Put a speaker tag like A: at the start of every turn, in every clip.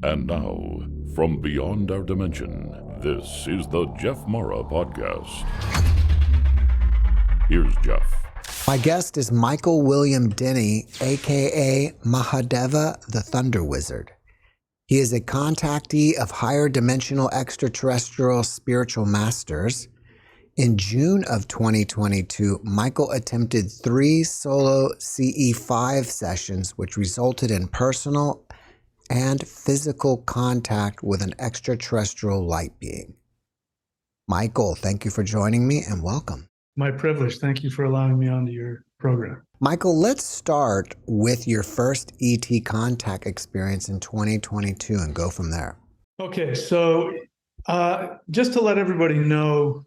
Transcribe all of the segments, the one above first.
A: And now, from beyond our dimension, this is the JeffMara podcast. Here's Jeff.
B: My guest is Michael William Denney, aka Mahadeva The ThunderWizard. He is a contactee of higher dimensional extraterrestrial spiritual masters. In June of 2022, Michael attempted 3 solo CE5 sessions, which resulted in personal and physical contact with an extraterrestrial light being. Michael, thank you for joining me and welcome.
C: My privilege. Thank you for allowing me onto your program.
B: Michael, let's start with your first ET contact experience in 2022 and go from there.
C: Okay, so just to let everybody know,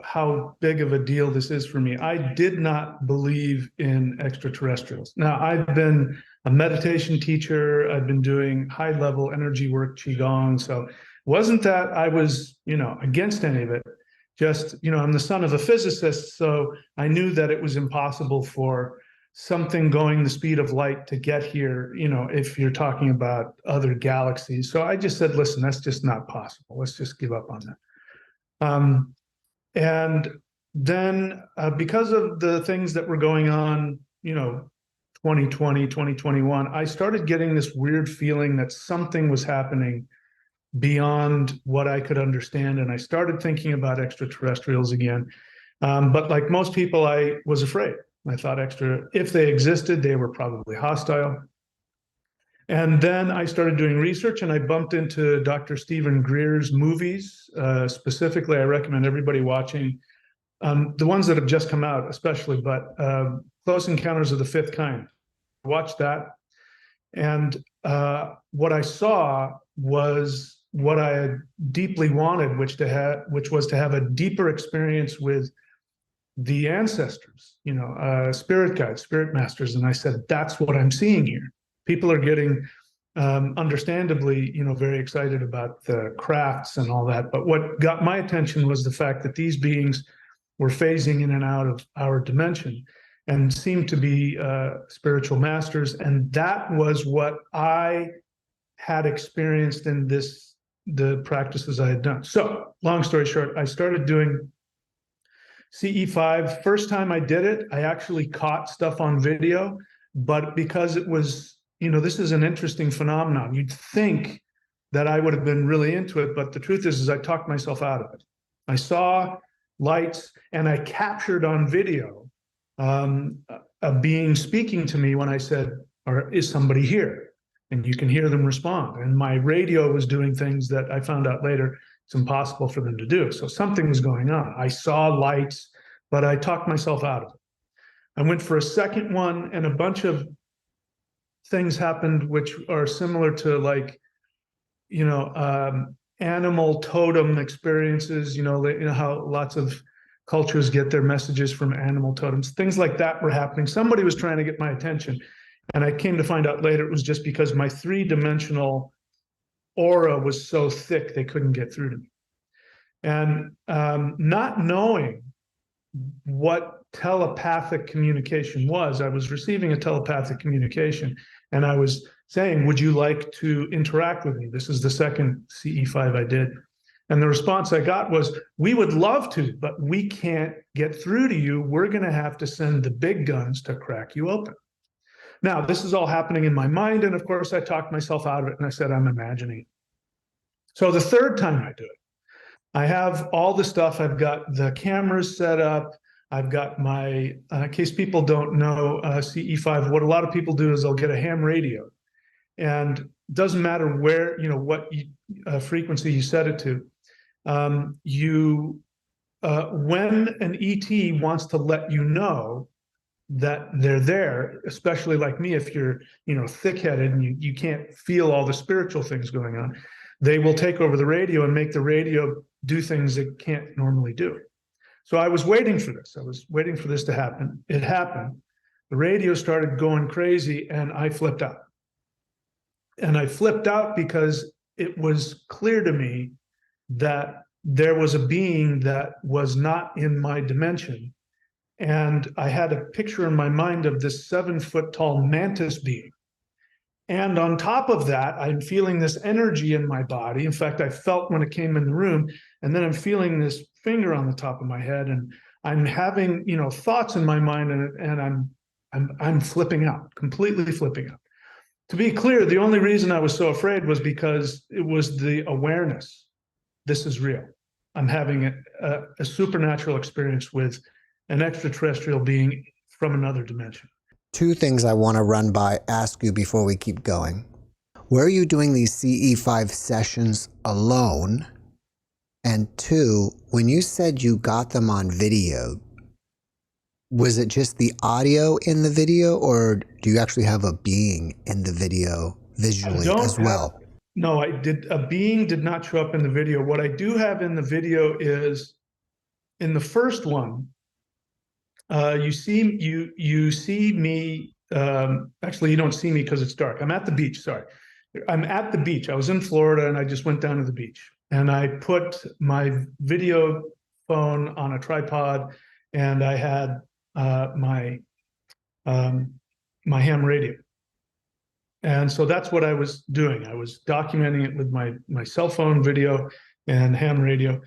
C: how big of a deal this is for me. I did not believe in extraterrestrials. Now, I've been a meditation teacher. I've been doing high-level energy work, Qigong. So it wasn't that I was, against any of it. Just, I'm the son of a physicist, so I knew that it was impossible for something going the speed of light to get here, if you're talking about other galaxies. So I just said, listen, that's just not possible. Let's just give up on that. And then because of the things that were going on, 2020, 2021, I started getting this weird feeling that something was happening beyond what I could understand. And I started thinking about extraterrestrials again. But like most people, I was afraid. I thought if they existed, they were probably hostile. And then I started doing research and I bumped into Dr. Stephen Greer's movies. Specifically, I recommend everybody watching the ones that have just come out, especially, but Close Encounters of the Fifth Kind. Watch that. And what I saw was what I had deeply wanted, which was to have a deeper experience with the ancestors, spirit guides, spirit masters. And I said, that's what I'm seeing here. People are getting, understandably, very excited about the crafts and all that. But what got my attention was the fact that these beings were phasing in and out of our dimension and seemed to be spiritual masters. And that was what I had experienced in the practices I had done. So long story short, I started doing CE5. First time I did it, I actually caught stuff on video, but because it was, this is an interesting phenomenon. You'd think that I would have been really into it, but the truth is I talked myself out of it. I saw lights and I captured on video a being speaking to me when I said, is somebody here? And you can hear them respond. And my radio was doing things that I found out later it's impossible for them to do. So something was going on. I saw lights, but I talked myself out of it. I went for a second one and a bunch of things happened which are similar to animal totem experiences, how lots of cultures get their messages from animal totems. Things like that were happening. Somebody was trying to get my attention. And I came to find out later it was just because my 3-dimensional aura was so thick they couldn't get through to me. And not knowing what telepathic communication was, I was receiving a telepathic communication and I was saying, would you like to interact with me? This is the second CE5 I did. And the response I got was, we would love to, but we can't get through to you. We're going to have to send the big guns to crack you open. Now, this is all happening in my mind. And of course, I talked myself out of it and I said, I'm imagining. So the third time I do it, I have all the stuff. I've got the cameras set up. I've got my, in case people don't know, CE5, what a lot of people do is they'll get a ham radio. And it doesn't matter where, what frequency you set it to. When an ET wants to let you know that they're there, especially like me, if you're, thick-headed and you can't feel all the spiritual things going on, they will take over the radio and make the radio do things it can't normally do. So I was waiting for this. I was waiting for this to happen. It happened. The radio started going crazy and I flipped out. And I flipped out because it was clear to me that there was a being that was not in my dimension. And I had a picture in my mind of this 7-foot tall mantis being. And on top of that, I'm feeling this energy in my body. In fact, I felt when it came in the room, and then I'm feeling this finger on the top of my head, and I'm having, thoughts in my mind, and I'm flipping out, completely flipping out. To be clear, the only reason I was so afraid was because it was the awareness. This is real. I'm having a supernatural experience with an extraterrestrial being from another dimension.
B: Two things I want to ask you before we keep going. Were you doing these CE5 sessions alone? And two, when you said you got them on video, was it just the audio in the video, or do you actually have a being in the video visually as well?
C: No, a being did not show up in the video. What I do have in the video is, in the first one, you see me. Actually, you don't see me because it's dark. I'm at the beach. Sorry, I'm at the beach. I was in Florida, and I just went down to the beach, and I put my video phone on a tripod, and I had my ham radio. And so that's what I was doing. I was documenting it with my cell phone video and ham radio.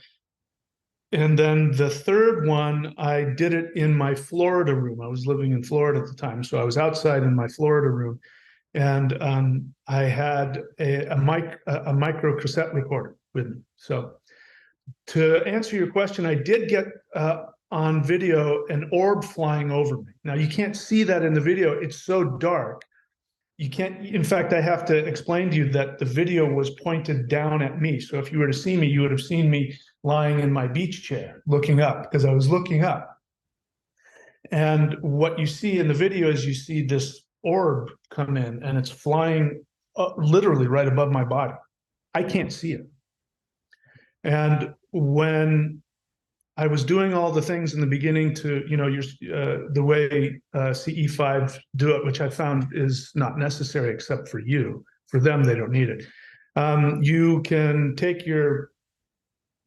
C: And then the third one, I did it in my Florida room. I was living in Florida at the time, so I was outside in my Florida room, and I had a micro cassette recorder with me. So to answer your question, I did get on video an orb flying over me. Now, you can't see that in the video. It's so dark. You can't, in fact, I have to explain to you that the video was pointed down at me. So if you were to see me, you would have seen me lying in my beach chair, looking up, because I was looking up. And what you see in the video is you see this orb come in, and it's flying literally right above my body. I can't see it. And when I was doing all the things in the beginning to, the way CE5 do it, which I found is not necessary except for you. For them, they don't need it. You can take your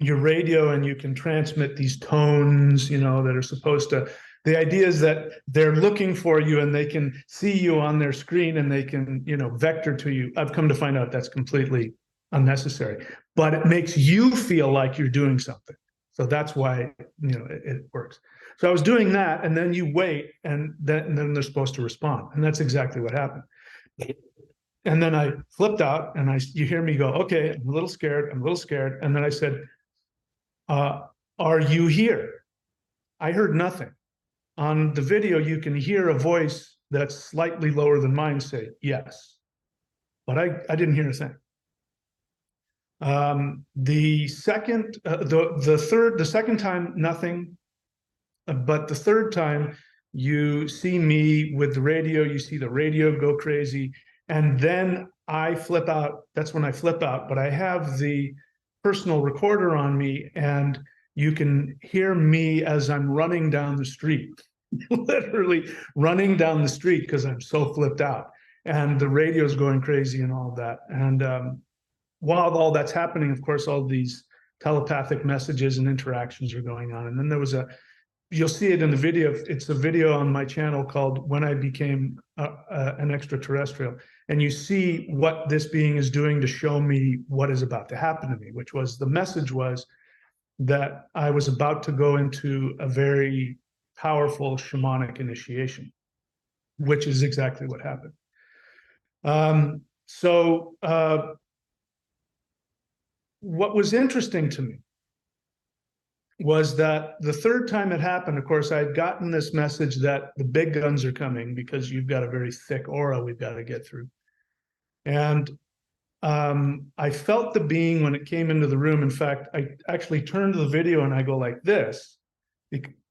C: radio and you can transmit these tones, that are supposed to. The idea is that they're looking for you and they can see you on their screen and they can, vector to you. I've come to find out that's completely unnecessary, but it makes you feel like you're doing something. So that's why, it works. So I was doing that, and then you wait, and then they're supposed to respond. And that's exactly what happened. And then I flipped out, and you hear me go, okay, I'm a little scared. And then I said, are you here? I heard nothing. On the video, you can hear a voice that's slightly lower than mine say, yes. But I didn't hear a thing. The second time, nothing, but the third time you see me with the radio, you see the radio go crazy, and then I flip out. That's when I flip out, but I have the personal recorder on me, and you can hear me as I'm running down the street, literally running down the street because I'm so flipped out, and the radio's going crazy and all that. And while all that's happening, of course, all these telepathic messages and interactions are going on. And then there was you'll see it in the video. It's a video on my channel called When I Became an Extraterrestrial. And you see what this being is doing to show me what is about to happen to me, which was, the message was that I was about to go into a very powerful shamanic initiation, which is exactly what happened. What was interesting to me was that the third time it happened, of course, I had gotten this message that the big guns are coming because you've got a very thick aura we've got to get through. And I felt the being when it came into the room. In fact, I actually turned to the video and I go like this,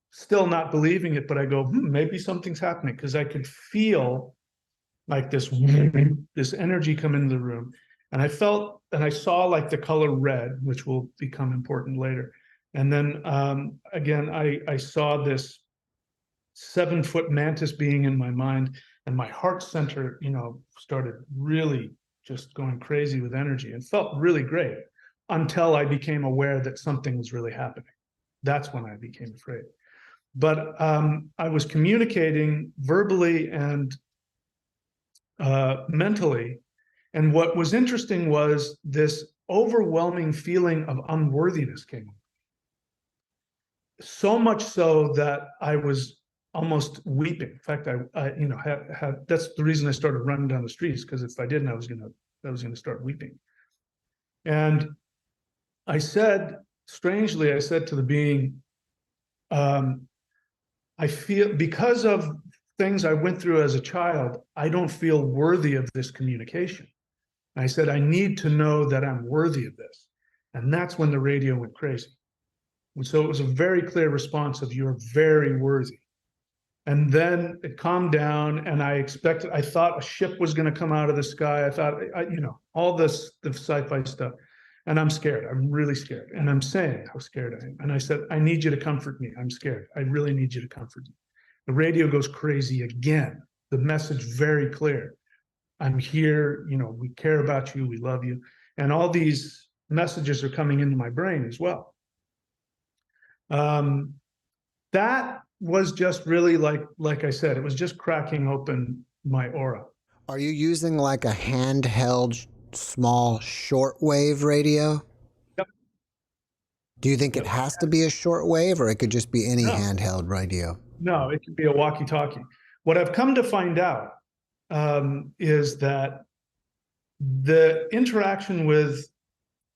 C: still not believing it, but I go, maybe something's happening, because I could feel like this energy come into the room. And I felt, and I saw like the color red, which will become important later. And then again, I saw this 7-foot mantis being in my mind, and my heart center, started really just going crazy with energy, and felt really great until I became aware that something was really happening. That's when I became afraid. But I was communicating verbally and mentally. And what was interesting was this overwhelming feeling of unworthiness came on. So much so that I was almost weeping. In fact, I you know, had that's the reason I started running down the streets, because if I didn't, I was gonna start weeping. And I said, strangely, I said to the being, I feel, because of things I went through as a child, I don't feel worthy of this communication. And I said, I need to know that I'm worthy of this. And that's when the radio went crazy. And so it was a very clear response of, you're very worthy. And then it calmed down, and I thought a ship was going to come out of the sky. I thought, you know, all this, the sci-fi stuff. And I'm scared. I'm really scared. And I'm saying how scared I am. And I said, I need you to comfort me. I'm scared. I really need you to comfort me. The radio goes crazy again. The message very clear. I'm here. You know, we care about you. We love you. And all these messages are coming into my brain as well. That was just really like I said, it was just cracking open my aura.
B: Are you using like a handheld small shortwave radio?
C: Yep.
B: Do you think it has to be a shortwave, or it could just be any
C: No.
B: handheld radio?
C: No, it could be a walkie-talkie. What I've come to find out is that the interaction with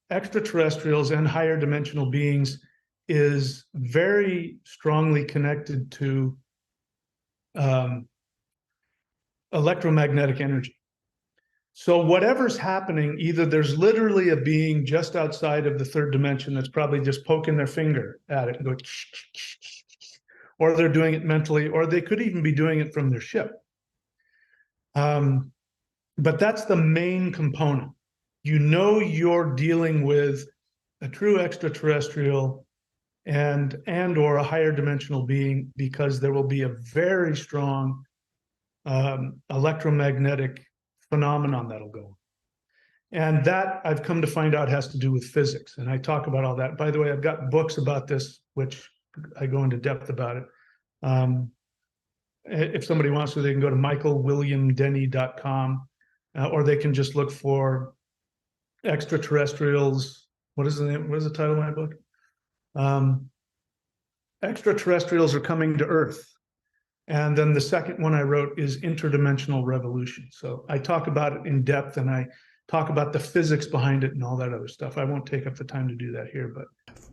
C: extraterrestrials and higher dimensional beings is very strongly connected to electromagnetic energy. So whatever's happening, either there's literally a being just outside of the third dimension that's probably just poking their finger at it and going, or they're doing it mentally, or they could even be doing it from their ship. But that's the main component. You know, you're dealing with a true extraterrestrial and or a higher dimensional being, because there will be a very strong electromagnetic phenomenon that'll go on. And that, I've come to find out, has to do with physics. And I talk about all that. By the way, I've got books about this, which I go into depth about it. If somebody wants to, they can go to michaelwilliamdenney.com, or they can just look for extraterrestrials. What is the name? What is the title of my book? Extraterrestrials Are Coming to Earth. And then the second one I wrote is Interdimensional Revolution. So I talk about it in depth, and I talk about the physics behind it and all that other stuff. I won't take up the time to do that here, but.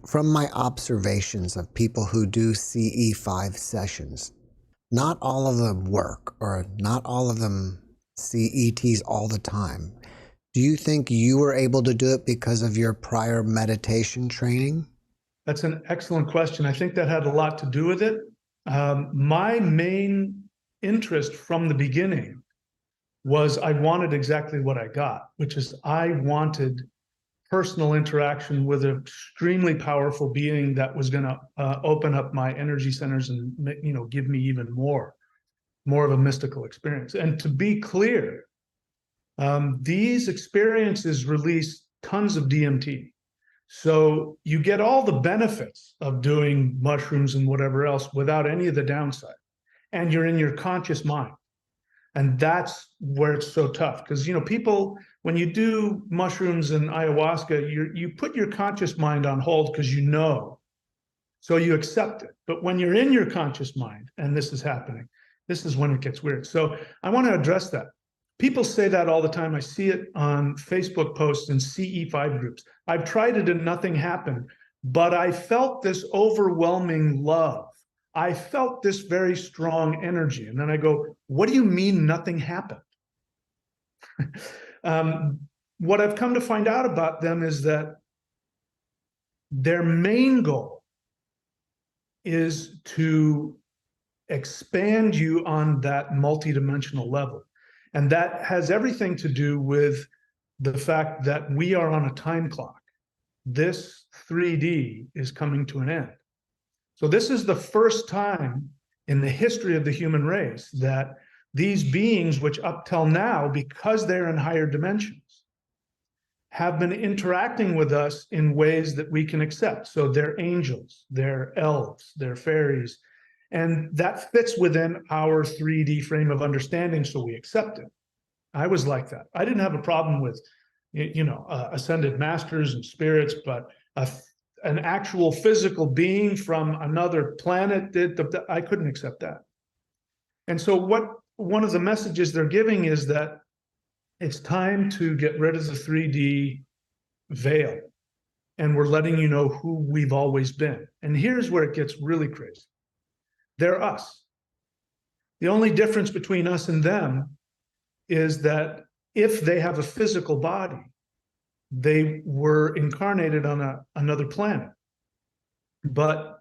B: From my observations of people who do CE5 sessions, not all of them work, or not all of them see ETs all the time. Do you think you were able to do it because of your prior meditation training?
C: That's an excellent question. I think that had a lot to do with it. My main interest from the beginning was I wanted exactly what I got, which is I wanted personal interaction with an extremely powerful being that was going to open up my energy centers and, you know, give me even more of a mystical experience. And to be clear, these experiences release tons of DMT. So you get all the benefits of doing mushrooms and whatever else without any of the downside. And you're in your conscious mind. And that's where it's so tough. Because, you know, people, when you do mushrooms and ayahuasca, you put your conscious mind on hold because you know. So you accept it. But when you're in your conscious mind and this is happening, this is when it gets weird. So I want to address that. People say that all the time. I see it on Facebook posts and CE5 groups. I've tried it and nothing happened, but I felt this overwhelming love. I felt this very strong energy. And then I go, what do you mean nothing happened? What I've come to find out about them is that their main goal is to expand you on that multidimensional level. And that has everything to do with the fact that we are on a time clock. This 3D is coming to an end. So this is the first time in the history of the human race that these beings, which up till now, because they're in higher dimensions, have been interacting with us in ways that we can accept. So they're angels, they're elves, they're fairies, and that fits within our 3D frame of understanding, so we accept it. I was like that. I didn't have a problem with, ascended masters and spirits, but an actual physical being from another planet, I couldn't accept that. And so one of the messages they're giving is that it's time to get rid of the 3D veil. And we're letting you know who we've always been. And here's where it gets really crazy. They're us. The only difference between us and them is that if they have a physical body, they were incarnated on another planet. But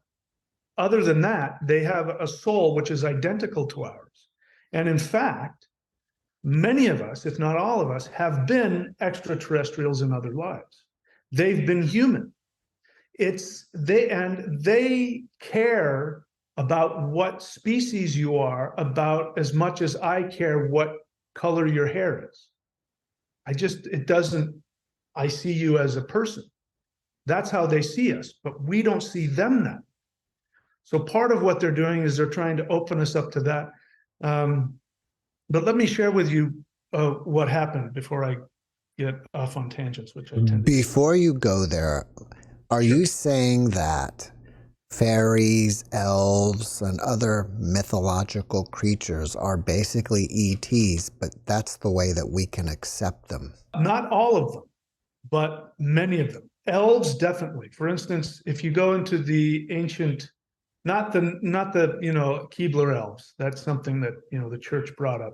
C: other than that, they have a soul which is identical to ours. And in fact, many of us, if not all of us, have been extraterrestrials in other lives. They've been human. They care about what species you are about as much as I care what color your hair is. I see you as a person. That's how they see us, but we don't see them that. So part of what they're doing is they're trying to open us up to that. But let me share with you what happened before I get off on tangents, which I tend to.
B: Before you go there, are you saying that fairies, elves, and other mythological creatures are basically ETs, but that's the way that we can accept them?
C: Not all of them, but many of them. Elves, definitely. For instance, if you go into the ancient, not the Keebler elves, that's something that the church brought up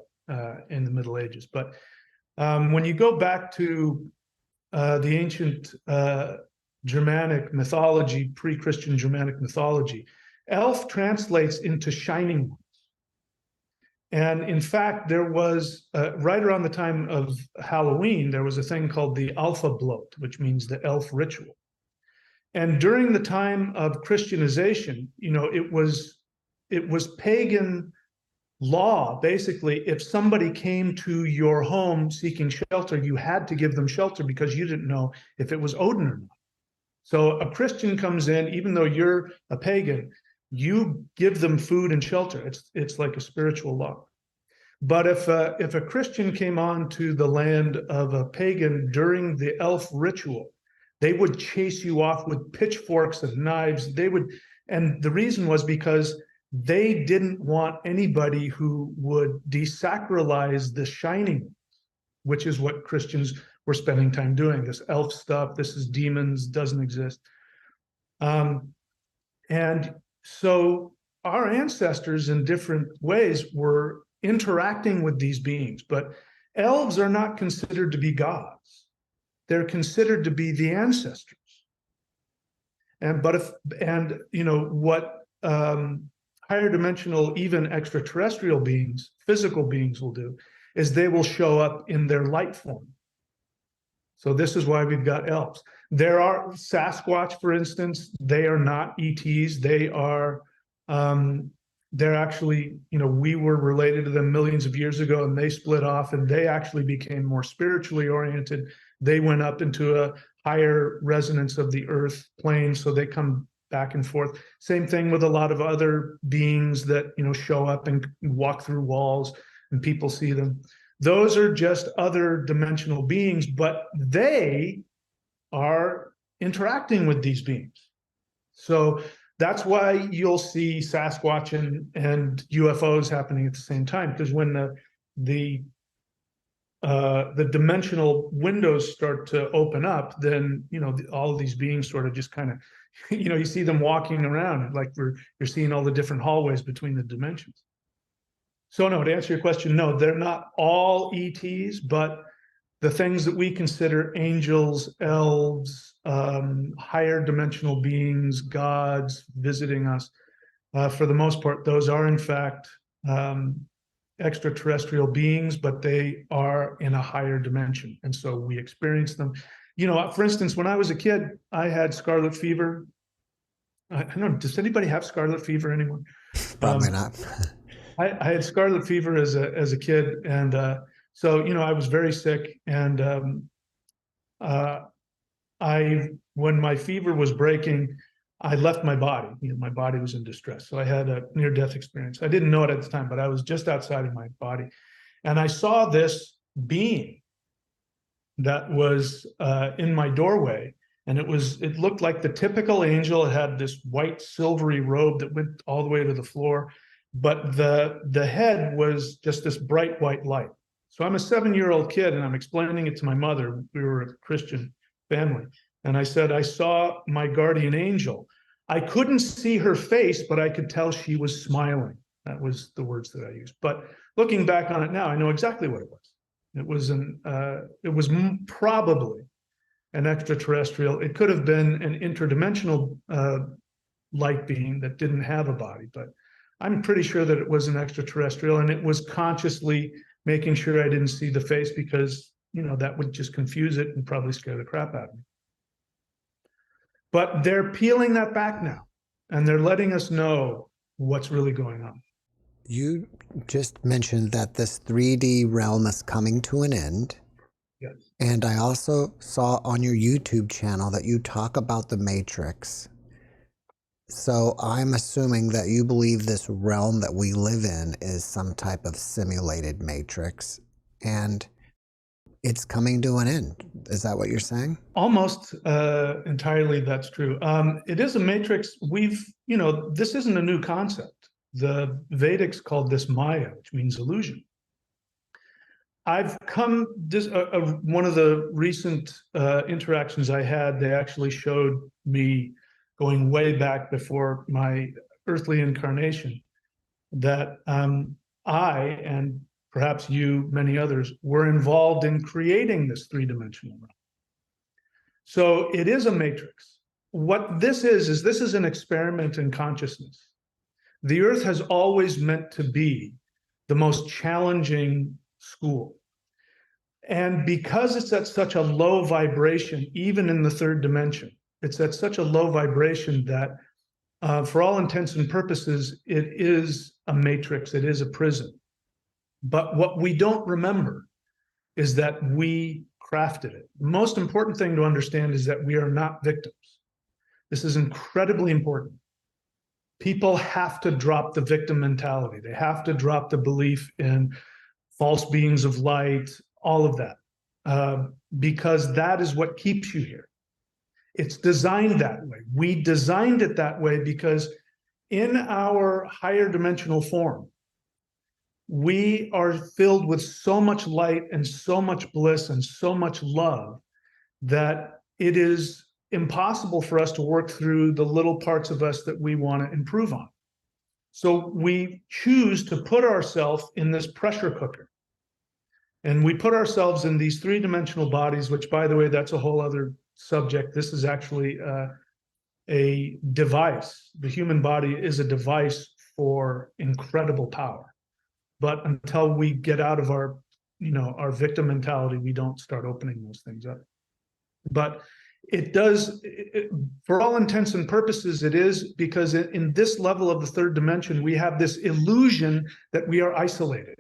C: in the Middle Ages. But when you go back to the ancient Germanic mythology, pre-Christian Germanic mythology, elf translates into shining ones. And in fact, there was, right around the time of Halloween, there was a thing called the Alpha Bloat, which means the elf ritual. And during the time of Christianization, it was pagan law. Basically, if somebody came to your home seeking shelter, you had to give them shelter because you didn't know if it was Odin or not. So a Christian comes in, even though you're a pagan, you give them food and shelter. It's like a spiritual law. But if a Christian came onto the land of a pagan during the elf ritual, they would chase you off with pitchforks and knives. And the reason was because they didn't want anybody who would desacralize the shining, which is what Christians were spending time doing. This elf stuff, this is demons, doesn't exist. And so our ancestors in different ways were interacting with these beings, but elves are not considered to be gods. They're considered to be the ancestors. What higher dimensional, even extraterrestrial beings, physical beings will do is they will show up in their light form. So this is why we've got elves. There are Sasquatch, for instance. They are not ETs. They are, they're actually, we were related to them millions of years ago, and they split off, and they actually became more spiritually oriented. They went up into a higher resonance of the earth plane, so they come back and forth. Same thing with a lot of other beings that, show up and walk through walls and people see them. Those are just other dimensional beings, but they are interacting with these beings. So that's why you'll see Sasquatch and UFOs happening at the same time, because when the dimensional windows start to open up, then all of these beings sort of just kind of, you see them walking around like you're seeing all the different hallways between the dimensions. So no, to answer your question, no, they're not all ETs, but the things that we consider angels, elves, higher dimensional beings, gods visiting us, for the most part, those are in fact extraterrestrial beings, but they are in a higher dimension. And so we experience them. For instance, when I was a kid, I had scarlet fever. I don't know, does anybody have scarlet fever anymore?
B: Probably not.
C: I had scarlet fever as a kid, and so I was very sick, and when my fever was breaking, I left my body. My body was in distress, so I had a near-death experience. I didn't know it at the time, but I was just outside of my body, and I saw this being that was in my doorway. And it looked like the typical angel. It had this white silvery robe that went all the way to the floor, but the head was just this bright white light. So I'm a 7-year-old kid, and I'm explaining it to my mother. We were a Christian family. And I said, I saw my guardian angel. I couldn't see her face, but I could tell she was smiling. That was the words that I used. But looking back on it now, I know exactly what it was. It was probably an extraterrestrial. It could have been an interdimensional light being that didn't have a body, but I'm pretty sure that it was an extraterrestrial, and it was consciously making sure I didn't see the face, because, you know, that would just confuse it and probably scare the crap out of me. But they're peeling that back now, and they're letting us know what's really going on.
B: You just mentioned that this 3D realm is coming to an end.
C: Yes.
B: And I also saw on your YouTube channel that you talk about the Matrix. So I'm assuming that you believe this realm that we live in is some type of simulated Matrix, and it's coming to an end. Is that what you're saying?
C: Almost entirely, that's true. It is a matrix. This isn't a new concept. The Vedics called this Maya, which means illusion. I've come, one of the recent interactions I had, they actually showed me, going way back before my earthly incarnation, that I, and perhaps you, many others, were involved in creating this three-dimensional realm. So it is a matrix. What this is an experiment in consciousness. The Earth has always meant to be the most challenging school. And because it's at such a low vibration, even in the third dimension, it's at such a low vibration that for all intents and purposes, it is a matrix, it is a prison. But what we don't remember is that we crafted it. The most important thing to understand is that we are not victims. This is incredibly important. People have to drop the victim mentality. They have to drop the belief in false beings of light, all of that, because that is what keeps you here. It's designed that way. We designed it that way because in our higher dimensional form, we are filled with so much light and so much bliss and so much love that it is impossible for us to work through the little parts of us that we want to improve on. So we choose to put ourselves in this pressure cooker. And we put ourselves in these three-dimensional bodies, which, by the way, that's a whole other subject. This is actually a device. The human body is a device for incredible power. But until we get out of our victim mentality, we don't start opening those things up. But it does, for all intents and purposes, it is, because in this level of the third dimension, we have this illusion that we are isolated.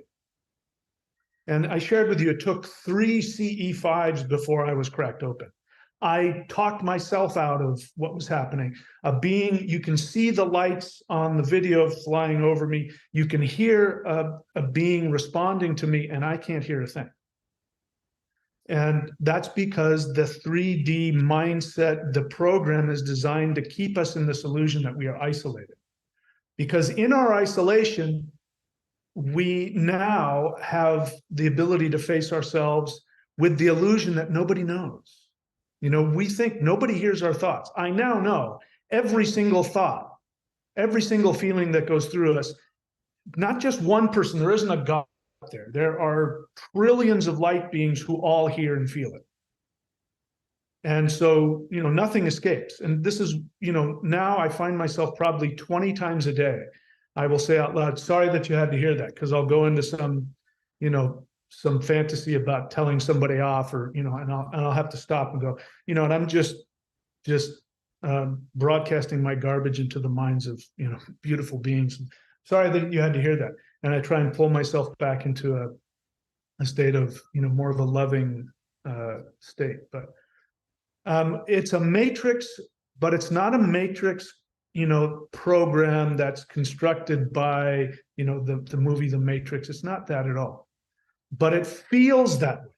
C: And I shared with you, it took 3 CE5s before I was cracked open. I talked myself out of what was happening. A being, you can see the lights on the video flying over me. You can hear a being responding to me, and I can't hear a thing. And that's because the 3D mindset, the program, is designed to keep us in this illusion that we are isolated. Because in our isolation, we now have the ability to face ourselves with the illusion that nobody knows. We think nobody hears our thoughts. I now know every single thought, every single feeling that goes through us, not just one person. There isn't a God out there. There are trillions of light beings who all hear and feel it. And so, nothing escapes. And this is, now I find myself probably 20 times a day, I will say out loud, sorry that you had to hear that, because I'll go into some fantasy about telling somebody off, or, and I'll have to stop and go, and I'm just broadcasting my garbage into the minds of, beautiful beings. Sorry that you had to hear that. And I try and pull myself back into a state of, more of a loving state. But it's a matrix, but it's not a matrix, program that's constructed by, the movie The Matrix. It's not that at all. but it feels that way.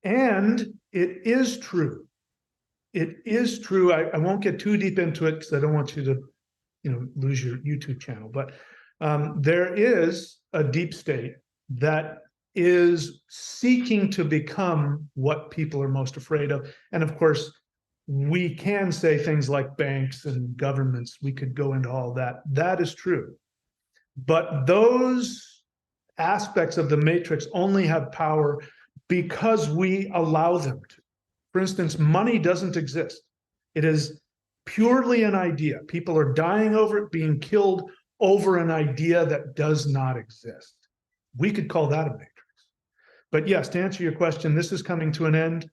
C: And it is true. It is true. I won't get too deep into it because I don't want you to, lose your YouTube channel. But there is a deep state that is seeking to become what people are most afraid of. And of course, we can say things like banks and governments. We could go into all that. That is true. But those aspects of the matrix only have power because we allow them to. For instance, money doesn't exist. It is purely an idea. People are dying over it, being killed over an idea that does not exist. We could call that a matrix. But yes, to answer your question, this is coming to an end.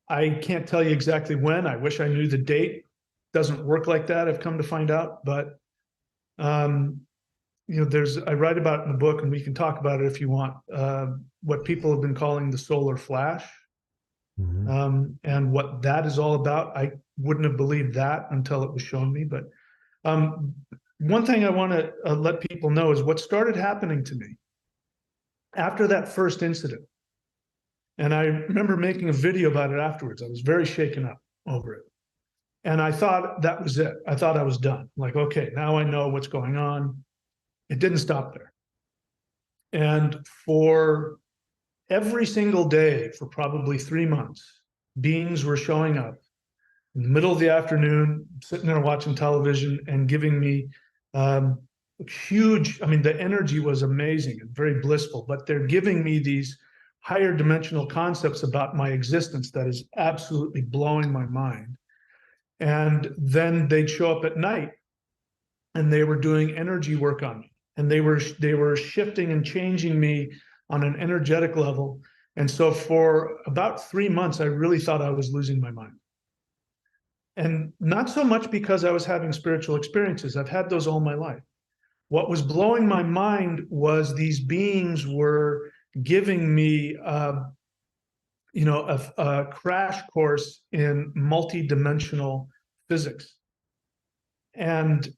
C: I can't tell you exactly when. I wish I knew the date. Doesn't work like that, I've come to find out. But I write about it in the book, and we can talk about it if you want, what people have been calling the solar flash. And what that is all about. I wouldn't have believed that until it was shown me. But one thing I want to let people know is what started happening to me after that first incident. And I remember making a video about it afterwards. I was very shaken up over it. And I thought that was it. I thought I was done. Like, okay, now I know what's going on. It didn't stop there. And for every single day for probably 3 months, beings were showing up in the middle of the afternoon, sitting there watching television and giving me huge, the energy was amazing and very blissful, but they're giving me these higher dimensional concepts about my existence that is absolutely blowing my mind. And then they'd show up at night and they were doing energy work on me. And they were shifting and changing me on an energetic level. And so for about 3 months, I really thought I was losing my mind. And not so much because I was having spiritual experiences. I've had those all my life. What was blowing my mind was these beings were giving me a crash course in multidimensional physics. And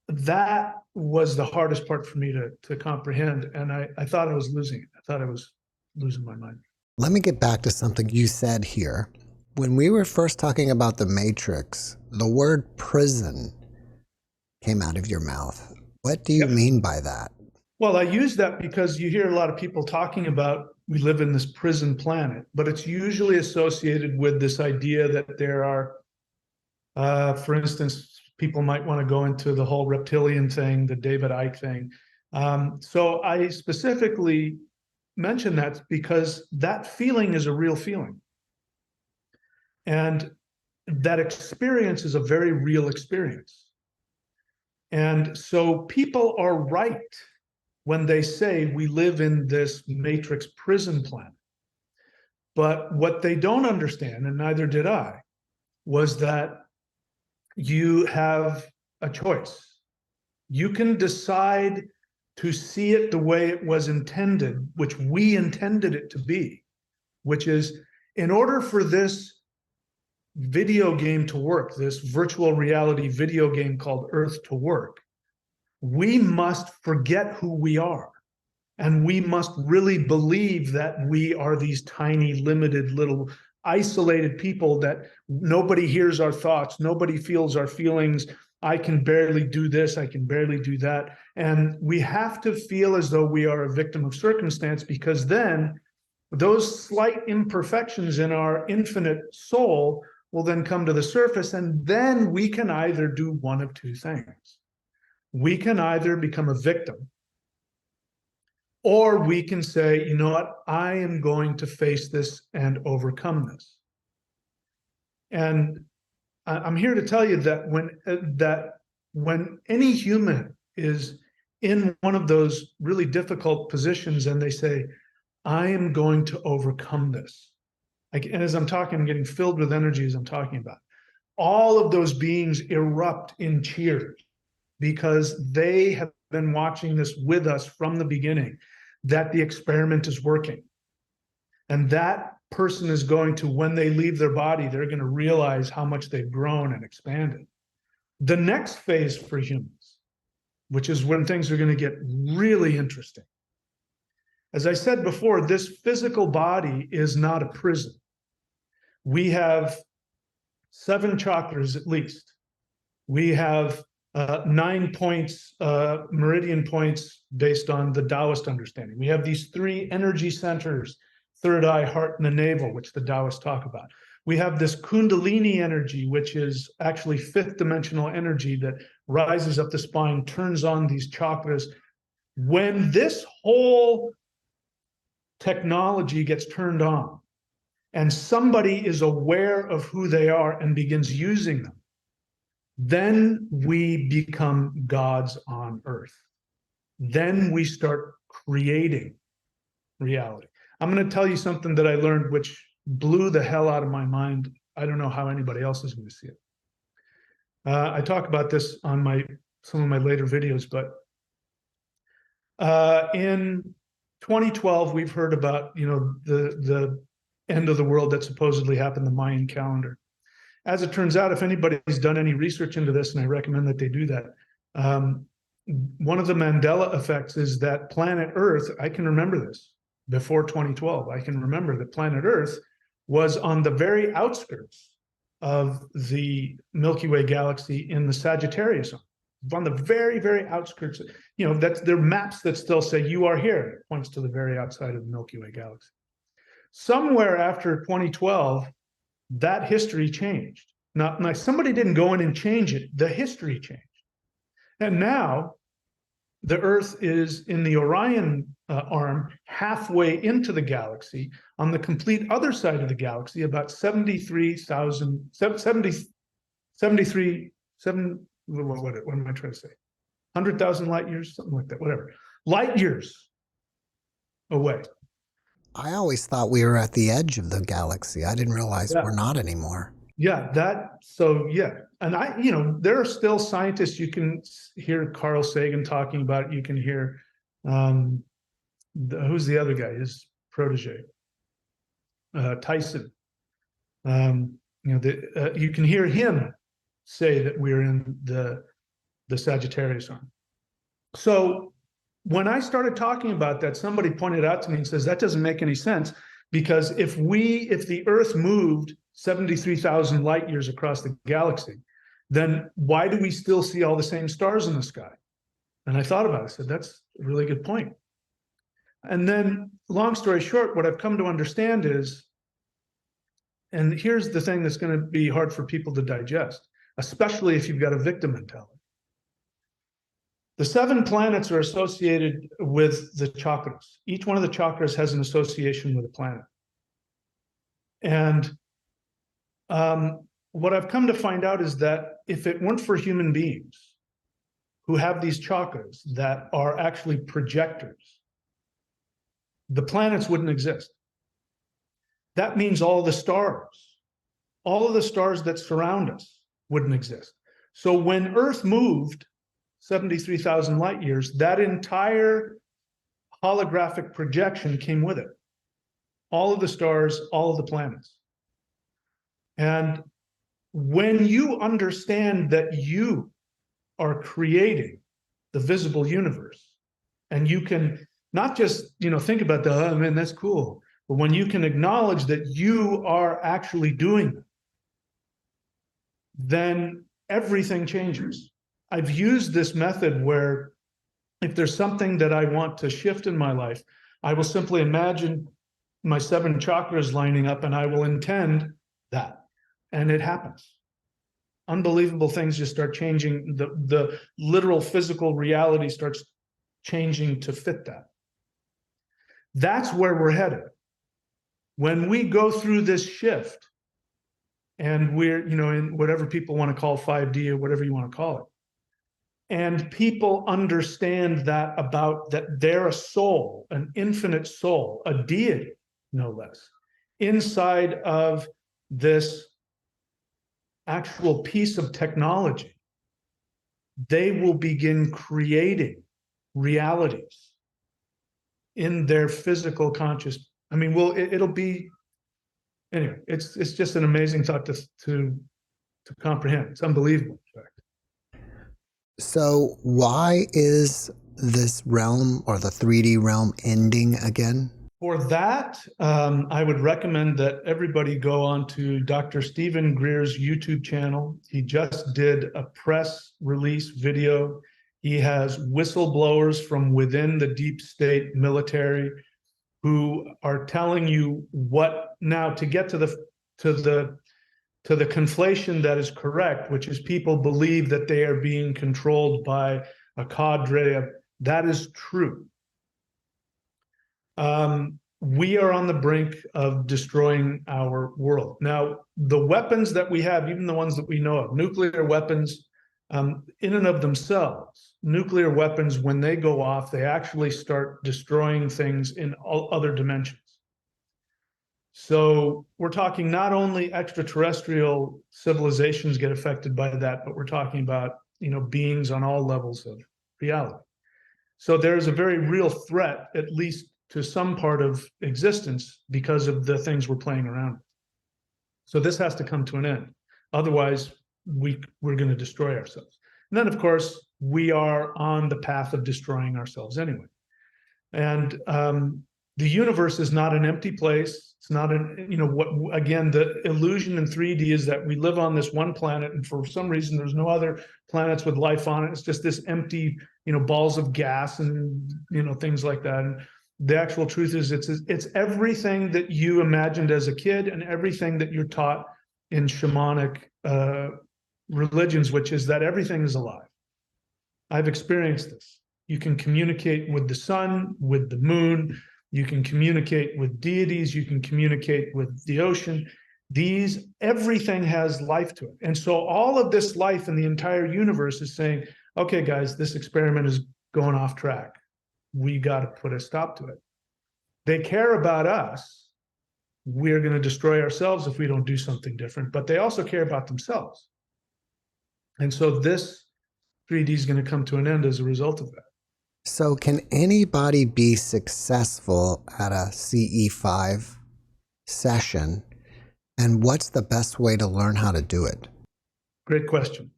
C: that was the hardest part for me to comprehend. And I thought I was losing it. I thought I was losing my mind.
B: Let me get back to something you said here. When we were first talking about the Matrix, the word prison came out of your mouth. What do you mean by that?
C: Well, I use that because you hear a lot of people talking about we live in this prison planet, but it's usually associated with this idea that there are, for instance, people might want to go into the whole reptilian thing, the David Icke thing. So I specifically mention that because that feeling is a real feeling. And that experience is a very real experience. And so people are right when they say we live in this matrix prison planet. But what they don't understand, and neither did I, was that you have a choice. You can decide to see it the way it was intended, which we intended it to be, which is in order for this video game to work, this virtual reality video game called Earth to work, we must forget who we are. And we must really believe that we are these tiny, limited, little isolated people that nobody hears our thoughts, nobody feels our feelings. I can barely do this, I can barely do that. And we have to feel as though we are a victim of circumstance, because then those slight imperfections in our infinite soul will then come to the surface, and then we can either do one of two things. We can either become a victim, or we can say, you know what, I am going to face this and overcome this. And I'm here to tell you that when any human is in one of those really difficult positions and they say, I am going to overcome this. And as I'm talking, I'm getting filled with energy as I'm talking about. All of those beings erupt in cheers because they have been watching this with us from the beginning, that the experiment is working. And that person is going to, when they leave their body, they're going to realize how much they've grown and expanded. The next phase for humans, which is when things are going to get really interesting. As I said before, this physical body is not a prison. We have 7 chakras at least. We have 9 points, meridian points based on the Taoist understanding. We have these 3 energy centers, third eye, heart, and the navel, which the Taoists talk about. We have this Kundalini energy, which is actually 5th dimensional energy that rises up the spine, turns on these chakras. When this whole technology gets turned on and somebody is aware of who they are and begins using them, then we become gods on earth. Then we start creating reality. I'm going to tell you something that I learned which blew the hell out of my mind. I don't know how anybody else is going to see it. I talk about this on some of my later videos, but in 2012, we've heard about, the end of the world that supposedly happened, the Mayan calendar. As it turns out, if anybody's done any research into this, and I recommend that they do that, one of the Mandela effects is that planet Earth, I can remember this, before 2012, I can remember that planet Earth was on the very outskirts of the Milky Way galaxy in the Sagittarius zone. On the very, very outskirts. That's there are maps that still say you are here. It points to the very outside of the Milky Way galaxy. Somewhere after 2012, that history changed. Now, somebody didn't go in and change it. The history changed. And now the Earth is in the Orion arm, halfway into the galaxy, on the complete other side of the galaxy, about 73,000, what am I trying to say? 100,000 light years, something like that, whatever. Light years away.
B: I always thought we were at the edge of the galaxy. I didn't realize we're not anymore.
C: Yeah, and there are still scientists. You can hear Carl Sagan talking about it. You can hear, who's the other guy, his protege, Tyson. You can hear him say that we're in the Sagittarius arm. So when I started talking about that, somebody pointed out to me and says, that doesn't make any sense, because if the Earth moved 73,000 light years across the galaxy, then why do we still see all the same stars in the sky? And I thought about it. I said, that's a really good point. And then, long story short, what I've come to understand is, and here's the thing that's going to be hard for people to digest, especially if you've got a victim mentality. The 7 planets are associated with the chakras. Each one of the chakras has an association with a planet. And what I've come to find out is that if it weren't for human beings who have these chakras that are actually projectors, the planets wouldn't exist. That means all of the stars that surround us wouldn't exist. So when Earth moved 73,000 light years, that entire holographic projection came with it. All of the stars, all of the planets. And when you understand that you are creating the visible universe, and you can not just, think about oh man, that's cool, but when you can acknowledge that you are actually doing it, then everything changes. I've used this method where if there's something that I want to shift in my life, I will simply imagine my 7 chakras lining up and I will intend that. And it happens. Unbelievable things just start changing. The literal physical reality starts changing to fit that. That's where we're headed. When we go through this shift, and we're, in whatever people want to call 5D or whatever you want to call it, and people understand that they're a soul, an infinite soul, a deity, no less, inside of this actual piece of technology, they will begin creating realities in their physical conscious. It'll be, anyway, it's just an amazing thought to comprehend. It's unbelievable, in fact.
B: So why is this realm or the 3D realm ending again?
C: For that, I would recommend that everybody go on to Dr. Stephen Greer's YouTube channel. He just did a press release video. He has whistleblowers from within the deep state military who are telling you what now to get to the conflation that is correct, which is people believe that they are being controlled by a cadre of, that is true. We are on the brink of destroying our world. Now, the weapons that we have, even the ones that we know of, nuclear weapons, in and of themselves, nuclear weapons, when they go off, they actually start destroying things in all other dimensions. So we're talking not only extraterrestrial civilizations get affected by that, but we're talking about, beings on all levels of reality. So there's a very real threat, at least to some part of existence, because of the things we're playing around with. So this has to come to an end. Otherwise, we're going to destroy ourselves. And then, of course, we are on the path of destroying ourselves anyway. And the universe is not an empty place. It's not again, the illusion in 3D is that we live on this one planet, and for some reason, there's no other planets with life on it. It's just this empty, balls of gas and, things like that. And the actual truth is it's everything that you imagined as a kid and everything that you're taught in shamanic religions, which is that everything is alive. I've experienced this. You can communicate with the sun, with the moon. You can communicate with deities. You can communicate with the ocean. Everything has life to it. And so all of this life in the entire universe is saying, okay, guys, this experiment is going off track. We got to put a stop to it. They care about us. We're going to destroy ourselves if we don't do something different, but they also care about themselves. And so this 3D is going to come to an end as a result of that.
B: So can anybody be successful at a CE5 session? And what's the best way to learn how to do it?
C: Great question.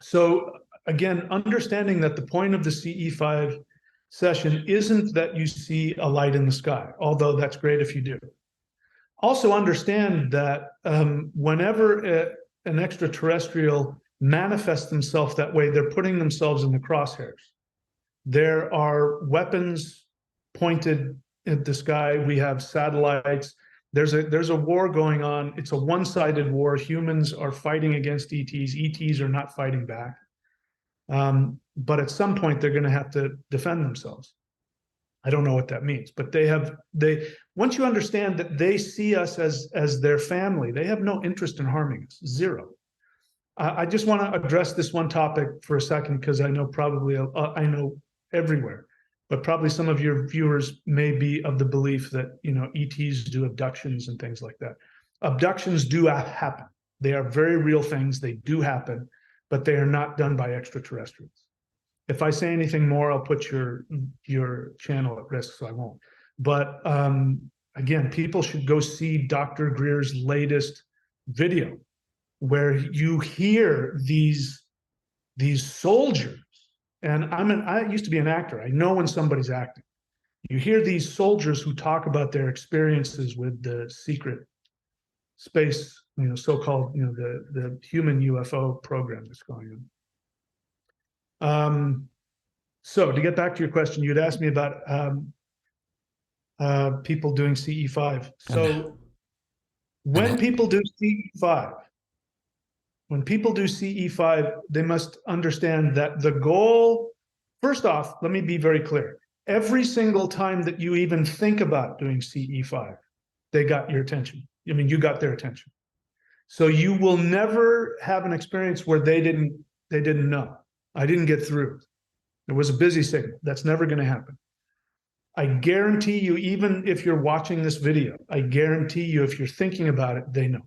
C: So again, understanding that the point of the CE5 session isn't that you see a light in the sky, although that's great if you do. Also understand that whenever an extraterrestrial manifests themselves that way, they're putting themselves in the crosshairs. There are weapons pointed at the sky. We have satellites. There's a war going on. It's a one-sided war. Humans are fighting against ETs. ETs are not fighting back. But at some point, they're going to have to defend themselves. I don't know what that means, but once you understand that they see us as their family, they have no interest in harming us, zero. I just want to address this one topic for a second, because I know I know everywhere, but probably some of your viewers may be of the belief that, ETs do abductions and things like that. Abductions do happen. They are very real things. They do happen, but they are not done by extraterrestrials. If I say anything more, I'll put your channel at risk, so I won't. But again, people should go see Dr. Greer's latest video, where you hear these soldiers. And I used to be an actor. I know when somebody's acting. You hear these soldiers who talk about their experiences with the secret space, so-called, the human UFO program that's going on. So to get back to your question, you'd asked me about people doing CE5. So when people do CE5, they must understand that the goal, first off, let me be very clear. Every single time that you even think about doing CE5, they got your attention. I mean, you got their attention. So you will never have an experience where they didn't know. I didn't get through. It was a busy signal. That's never going to happen. I guarantee you, even if you're watching this video, I guarantee you, if you're thinking about it, they know.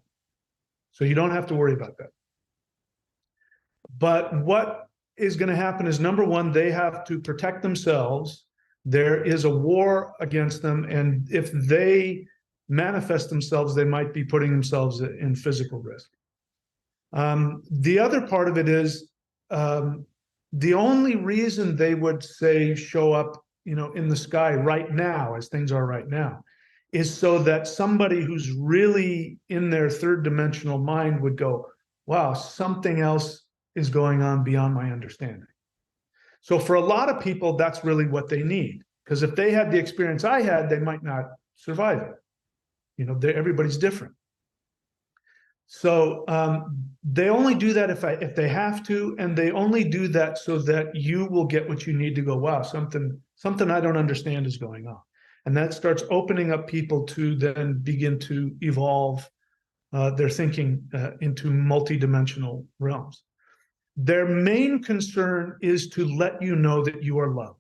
C: So you don't have to worry about that. But what is going to happen is, number one, they have to protect themselves. There is a war against them. And if they manifest themselves, they might be putting themselves in physical risk. The other part of it is, the only reason they would say show up, in the sky right now, as things are right now, is so that somebody who's really in their third dimensional mind would go, wow, something else is going on beyond my understanding. So for a lot of people, that's really what they need. Because if they had the experience I had, they might not survive it. Everybody's different. So they only do that if they have to, and they only do that so that you will get what you need to go, wow, something I don't understand is going on. And that starts opening up people to then begin to evolve their thinking into multidimensional realms. Their main concern is to let you know that you are loved.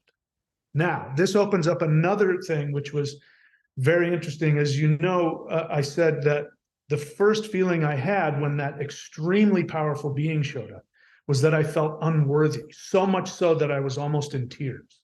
C: Now, this opens up another thing, which was very interesting. As you know, I said that the first feeling I had when that extremely powerful being showed up was that I felt unworthy, so much so that I was almost in tears.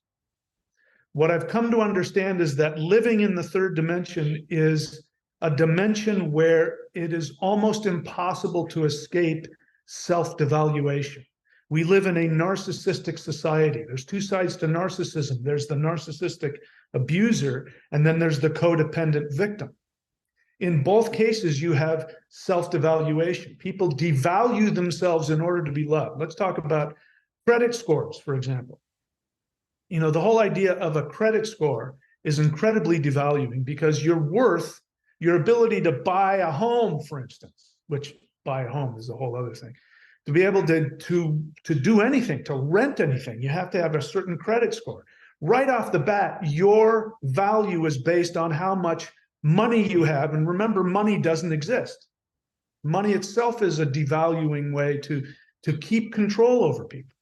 C: What I've come to understand is that living in the third dimension is a dimension where it is almost impossible to escape self-devaluation. We live in a narcissistic society. There's two sides to narcissism. There's the narcissistic abuser, and then there's the codependent victim. In both cases, you have self-devaluation. People devalue themselves in order to be loved. Let's talk about credit scores, for example. The whole idea of a credit score is incredibly devaluing because your worth, your ability to buy a home, for instance, which buy a home is a whole other thing, to be able to do anything, to rent anything, you have to have a certain credit score. Right off the bat, your value is based on how much money you have. And remember, money doesn't exist. Money itself is a devaluing way to keep control over people.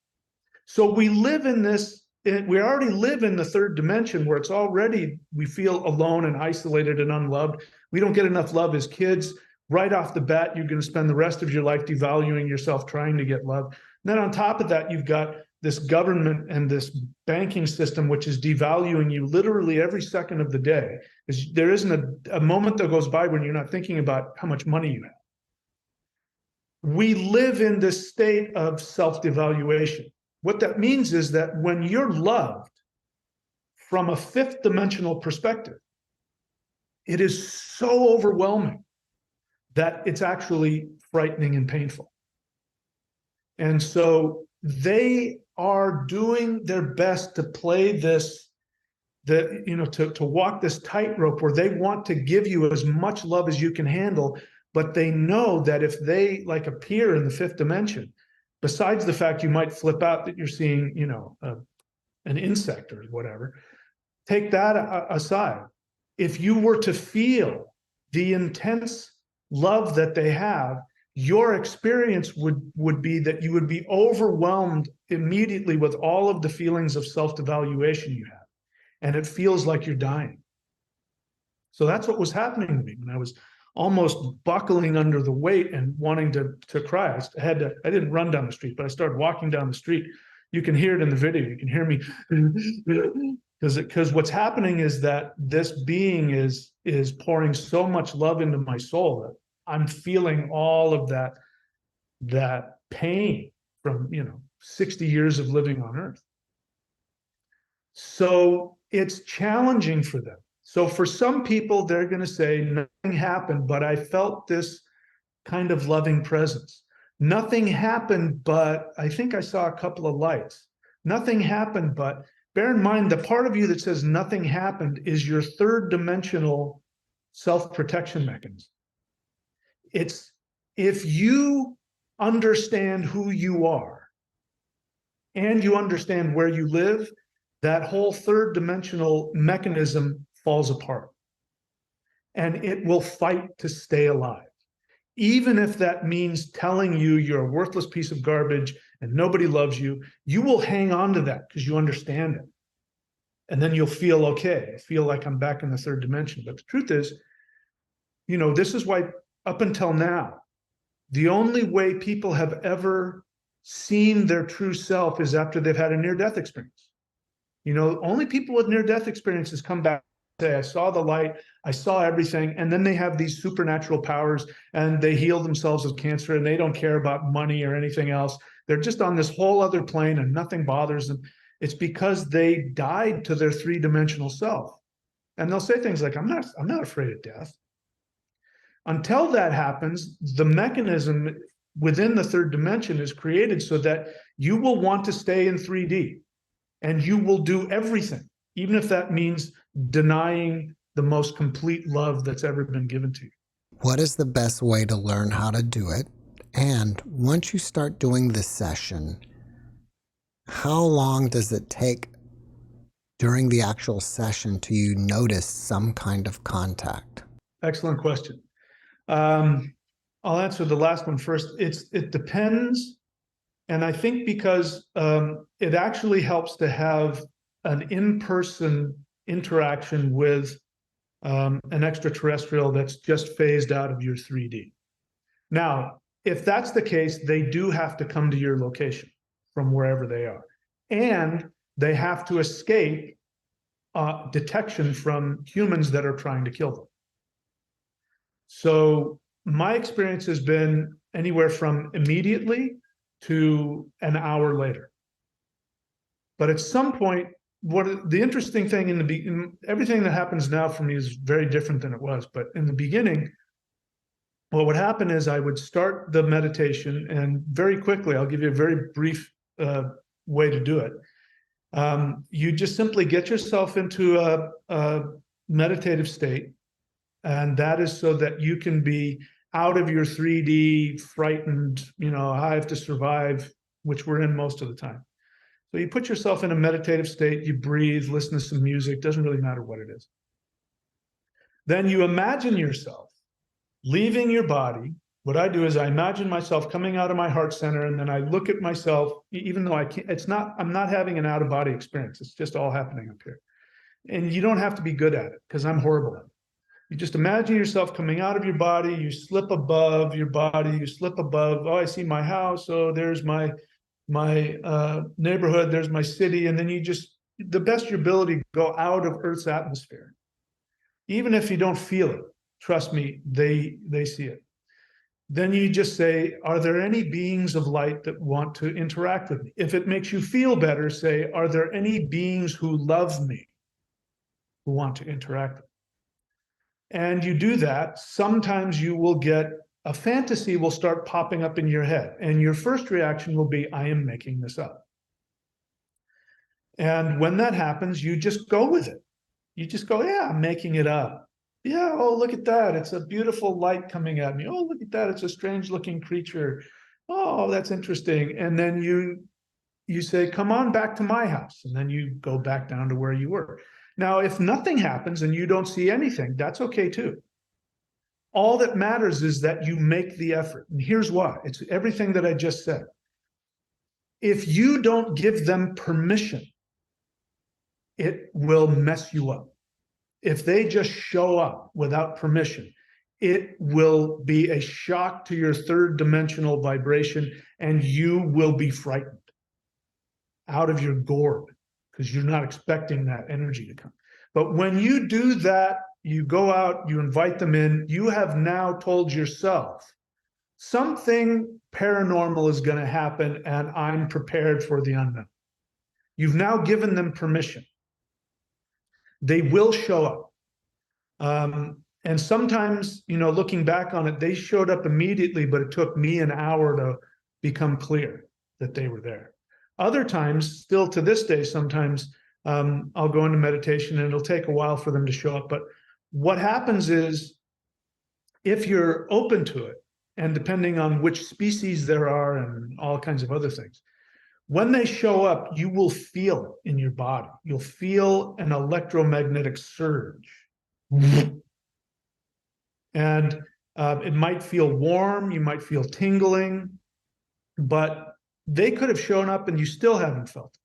C: So we live in this, we already live in the third dimension where it's already, we feel alone and isolated and unloved. We don't get enough love as kids. Right off the bat, you're going to spend the rest of your life devaluing yourself, trying to get love. And then on top of that, you've got this government and this banking system, which is devaluing you literally every second of the day. There isn't a moment that goes by when you're not thinking about how much money you have. We live in this state of self-devaluation. What that means is that when you're loved from a fifth dimensional perspective, it is so overwhelming that it's actually frightening and painful. And so they are doing their best to play this, to walk this tightrope where they want to give you as much love as you can handle, but they know that if they appear in the fifth dimension, besides the fact you might flip out that you're seeing, an insect or whatever, take that aside. If you were to feel the intense love that they have, your experience would be that you would be overwhelmed immediately with all of the feelings of self-devaluation you have. And it feels like you're dying. So that's what was happening to me when I was almost buckling under the weight and wanting to cry. I didn't run down the street, but I started walking down the street. You can hear it in the video. You can hear me because what's happening is that this being is pouring so much love into my soul that I'm feeling all of that pain from 60 years of living on Earth. So it's challenging for them. So for some people, they're going to say, nothing happened, but I felt this kind of loving presence. Nothing happened, but I think I saw a couple of lights. Nothing happened, but bear in mind, the part of you that says nothing happened is your third dimensional self-protection mechanism. It's if you understand who you are and you understand where you live, that whole third dimensional mechanism falls apart. And it will fight to stay alive. Even if that means telling you you're a worthless piece of garbage and nobody loves you, you will hang on to that because you understand it. And then you'll feel okay. I feel like I'm back in the third dimension. But the truth is, this is why up until now, the only way people have ever seen their true self is after they've had a near-death experience. Only people with near-death experiences come back and say, I saw the light, I saw everything, and then they have these supernatural powers and they heal themselves of cancer and they don't care about money or anything else. They're just on this whole other plane and nothing bothers them. It's because they died to their three-dimensional self. And they'll say things like, I'm not afraid of death. Until that happens, the mechanism within the third dimension is created so that you will want to stay in 3D and you will do everything, even if that means denying the most complete love that's ever been given to you.
B: What is the best way to learn how to do it? And once you start doing this session, how long does it take during the actual session to you notice some kind of contact?
C: Excellent question. I'll answer the last one first. It depends. And I think because it actually helps to have an in-person interaction with an extraterrestrial that's just phased out of your 3D. Now, if that's the case, they do have to come to your location from wherever they are. And they have to escape detection from humans that are trying to kill them. So my experience has been anywhere from immediately to an hour later. But at some point, the interesting thing in everything that happens now for me is very different than it was. But in the beginning, what would happen is I would start the meditation, and very quickly, I'll give you a very brief way to do it. You just simply get yourself into a meditative state, and that is so that you can be out of your 3D, frightened, I have to survive, which we're in most of the time. So you put yourself in a meditative state, you breathe, listen to some music, doesn't really matter what it is. Then you imagine yourself leaving your body. What I do is I imagine myself coming out of my heart center, and then I look at myself, even though I can't, I'm not having an out-of-body experience. It's just all happening up here. And you don't have to be good at it, because I'm horrible at it. You just imagine yourself coming out of your body, you slip above your body, you slip above, oh, I see my house, oh, there's my neighborhood, there's my city, and then you just, the best your ability, go out of Earth's atmosphere. Even if you don't feel it, trust me, they see it. Then you just say, are there any beings of light that want to interact with me? If it makes you feel better, say, are there any beings who love me, who want to interact with me? And you do that, sometimes you will get a fantasy will start popping up in your head. And your first reaction will be, I am making this up. And when that happens, you just go with it. You just go, yeah, I'm making it up. Yeah, oh, look at that. It's a beautiful light coming at me. Oh, look at that. It's a strange looking creature. Oh, that's interesting. And then you say, come on back to my house. And then you go back down to where you were. Now, if nothing happens and you don't see anything, that's okay too. All that matters is that you make the effort. And here's why. It's everything that I just said. If you don't give them permission, it will mess you up. If they just show up without permission, it will be a shock to your third dimensional vibration, and you will be frightened out of your gourd because you're not expecting that energy to come. But when you do that, you go out, you invite them in, you have now told yourself, something paranormal is going to happen and I'm prepared for the unknown. You've now given them permission. They will show up. And sometimes, looking back on it, they showed up immediately, but it took me an hour to become clear that they were there. Other times, still to this day, sometimes I'll go into meditation and it'll take a while for them to show up. But what happens is, if you're open to it, and depending on which species there are and all kinds of other things, when they show up, you will feel it in your body. You'll feel an electromagnetic surge. And it might feel warm, you might feel tingling, but they could have shown up and you still haven't felt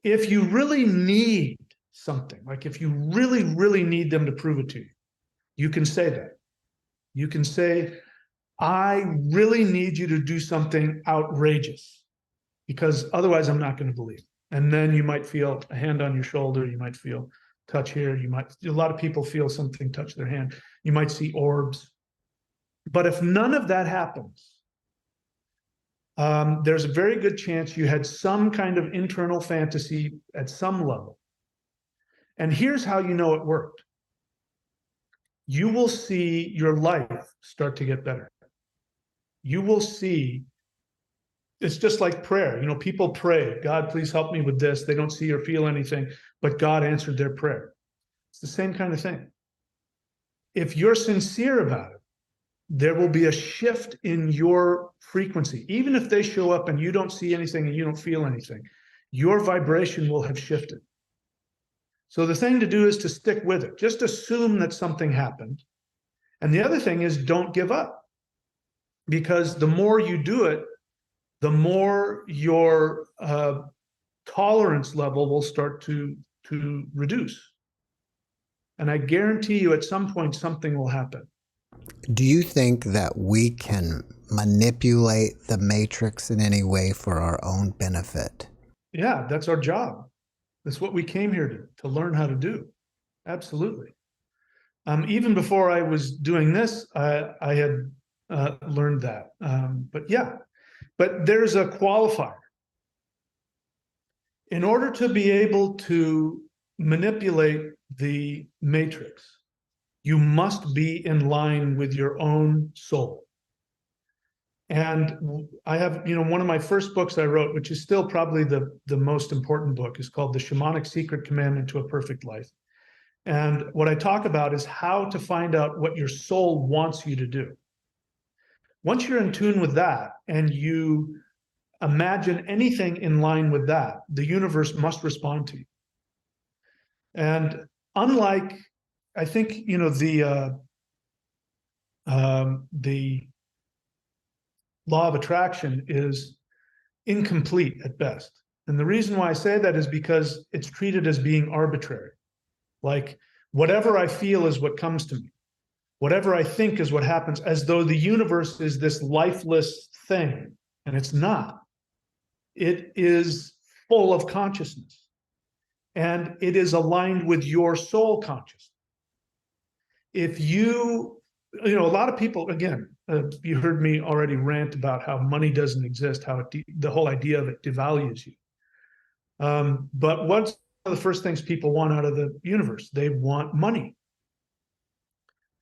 C: it. If you really need something, like if you really, really need them to prove it to you, you can say that. You can say, I really need you to do something outrageous, because otherwise I'm not going to believe. And then you might feel a hand on your shoulder, you might feel touch here, a lot of people feel something touch their hand, you might see orbs. But if none of that happens, there's a very good chance you had some kind of internal fantasy at some level. And here's how you know it worked. You will see your life start to get better. You will see, it's just like prayer. You know, people pray, God, please help me with this. They don't see or feel anything, but God answered their prayer. It's the same kind of thing. If you're sincere about it, there will be a shift in your frequency. Even if they show up and you don't see anything and you don't feel anything, your vibration will have shifted. So the thing to do is to stick with it. Just assume that something happened. And the other thing is don't give up. Because the more you do it, the more your tolerance level will start to reduce. And I guarantee you at some point something will happen.
B: Do you think that we can manipulate the matrix in any way for our own benefit?
C: Yeah, that's our job. That's what we came here to learn how to do. Absolutely. Even before I was doing this, I had learned that. But yeah, but there's a qualifier. In order to be able to manipulate the matrix, you must be in line with your own soul. And I have, one of my first books I wrote, which is still probably the most important book, is called The Shamanic Secret Commandment to a Perfect Life. And what I talk about is how to find out what your soul wants you to do. Once you're in tune with that and you imagine anything in line with that, the universe must respond to you. And unlike, I think, the law of attraction is incomplete at best. And the reason why I say that is because it's treated as being arbitrary. Like whatever I feel is what comes to me. Whatever I think is what happens, as though the universe is this lifeless thing. And it's not. It is full of consciousness. And it is aligned with your soul consciousness. If a lot of people, again, you heard me already rant about how money doesn't exist, how the whole idea of it devalues you. But what's one of the first things people want out of the universe? They want money.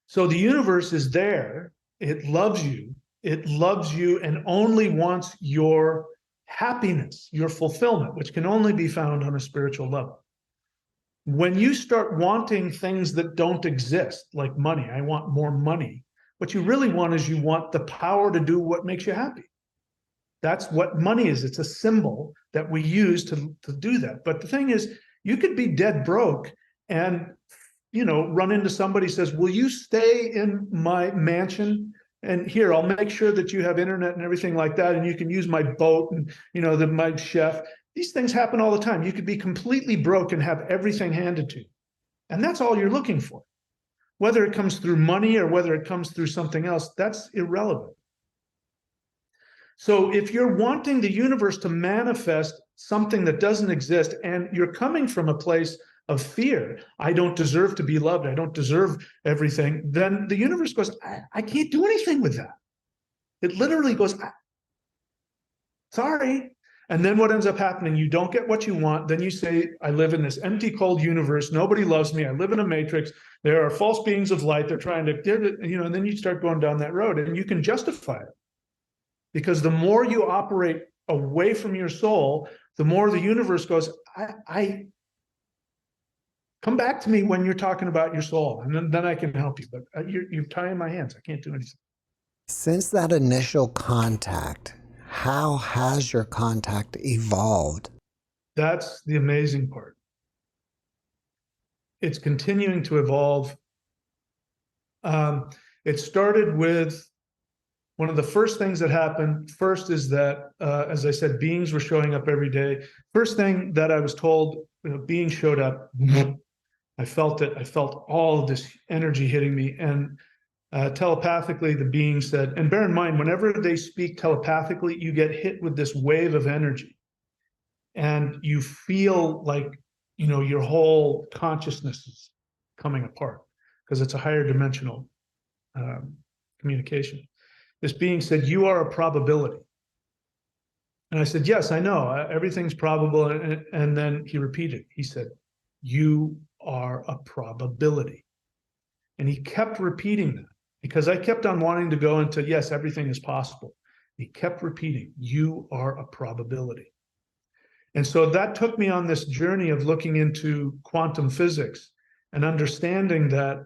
C: So the universe is there. It loves you. It loves you and only wants your happiness, your fulfillment, which can only be found on a spiritual level. When you start wanting things that don't exist, like money, I want more money. What you really want is you want the power to do what makes you happy. That's what money is. It's a symbol that we use to do that. But the thing is, you could be dead broke and, run into somebody who says, will you stay in my mansion? And here, I'll make sure that you have internet and everything like that. And you can use my boat and, my chef. These things happen all the time. You could be completely broke and have everything handed to you. And that's all you're looking for. Whether it comes through money or whether it comes through something else, that's irrelevant. So if you're wanting the universe to manifest something that doesn't exist, and you're coming from a place of fear, I don't deserve to be loved, I don't deserve everything, then the universe goes, I can't do anything with that. It literally goes, sorry. And then what ends up happening, you don't get what you want. Then you say, I live in this empty, cold universe. Nobody loves me. I live in a matrix. There are false beings of light. They're trying to, and then you start going down that road and you can justify it. Because the more you operate away from your soul, the more the universe goes, I come back to me when you're talking about your soul. And then I can help you. But you're tying my hands. I can't do anything.
B: Since that initial contact, how has your contact evolved?
C: That's the amazing part. It's continuing to evolve. It started with one of the first things that happened. First is that, as I said, beings were showing up every day. First thing that I was told, beings showed up. I felt it. I felt all of this energy hitting me. And telepathically, the being said, and bear in mind, whenever they speak telepathically, you get hit with this wave of energy. And you feel like, your whole consciousness is coming apart because it's a higher dimensional communication. This being said, you are a probability. And I said, yes, I know. Everything's probable. And then he repeated, he said, you are a probability. And he kept repeating that because I kept on wanting to go into, yes, everything is possible. He kept repeating, you are a probability. And so that took me on this journey of looking into quantum physics and understanding that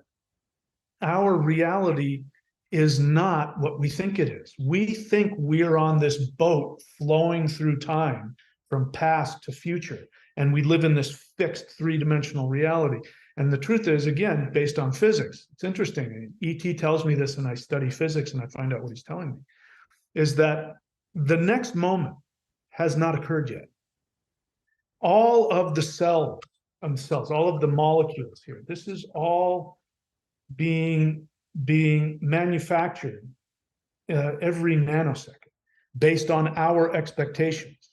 C: our reality is not what we think it is. We think we're on this boat flowing through time from past to future, and we live in this fixed three-dimensional reality. And the truth is, again, based on physics, it's interesting. ET tells me this, and I study physics, and I find out what he's telling me, is that the next moment has not occurred yet. All of the cells, all of the molecules here, this is all being manufactured every nanosecond based on our expectations.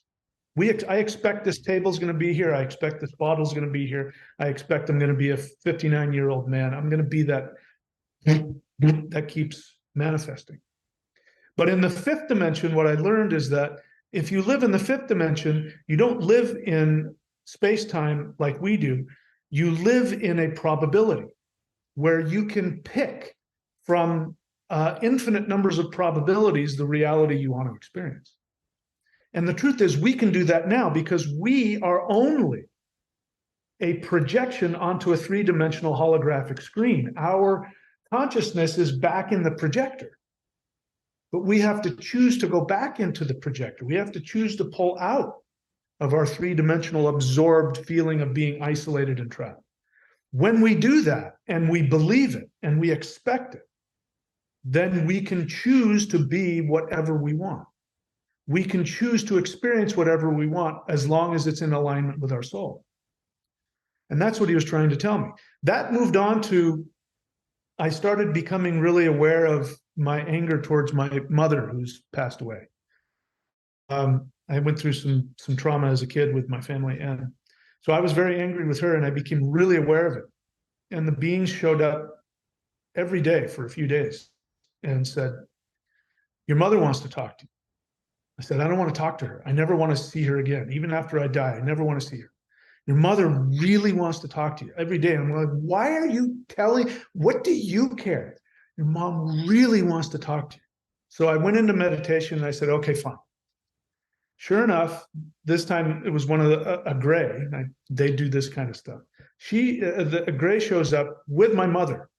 C: I expect this table's going to be here. I expect this bottle's going to be here. I expect I'm going to be a 59-year-old man. I'm going to be that keeps manifesting. But in the fifth dimension, what I learned is that if you live in the fifth dimension, you don't live in space-time like we do. You live in a probability where you can pick from infinite numbers of probabilities the reality you want to experience. And the truth is, we can do that now because we are only a projection onto a three-dimensional holographic screen. Our consciousness is back in the projector. But we have to choose to go back into the projector. We have to choose to pull out of our three-dimensional absorbed feeling of being isolated and trapped. When we do that and we believe it and we expect it, then we can choose to be whatever we want. We can choose to experience whatever we want as long as it's in alignment with our soul. And that's what he was trying to tell me. That moved on to, I started becoming really aware of my anger towards my mother, who's passed away. I went through some trauma as a kid with my family, and so I was very angry with her, and I became really aware of it. And the beings showed up every day for a few days and said, your mother wants to talk to you. I said, I don't want to talk to her. I never want to see her again. Even after I die, I never want to see her. Your mother really wants to talk to you every day. I'm like, why are you telling? What do you care? Your mom really wants to talk to you. So I went into meditation and I said, okay, fine. Sure enough, this time it was one of a gray. They do this kind of stuff. A gray shows up with my mother,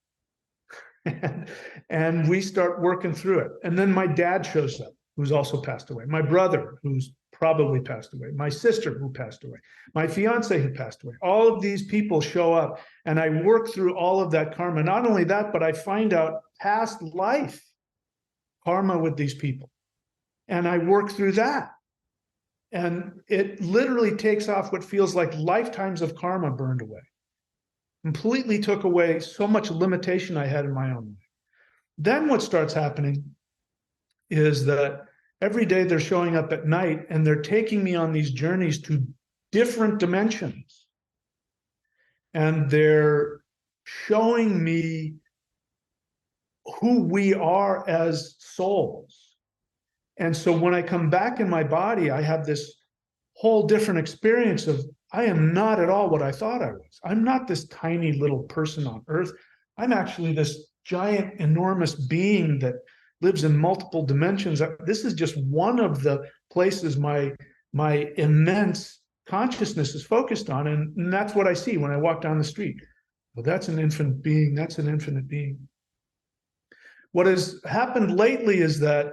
C: and we start working through it. And then my dad shows up, who's also passed away. My brother, who's probably passed away. My sister, who passed away. My fiance, who passed away. All of these people show up, and I work through all of that karma. Not only that, but I find out past life karma with these people, and I work through that. And it literally takes off what feels like lifetimes of karma burned away. Completely took away so much limitation I had in my own life. Then what starts happening is that every day they're showing up at night and they're taking me on these journeys to different dimensions. And they're showing me who we are as souls. And so when I come back in my body, I have this whole different experience of, I am not at all what I thought I was. I'm not this tiny little person on earth. I'm actually this giant, enormous being that lives in multiple dimensions. This is just one of the places my immense consciousness is focused on. And that's what I see when I walk down the street. Well, that's an infinite being. That's an infinite being. What has happened lately is that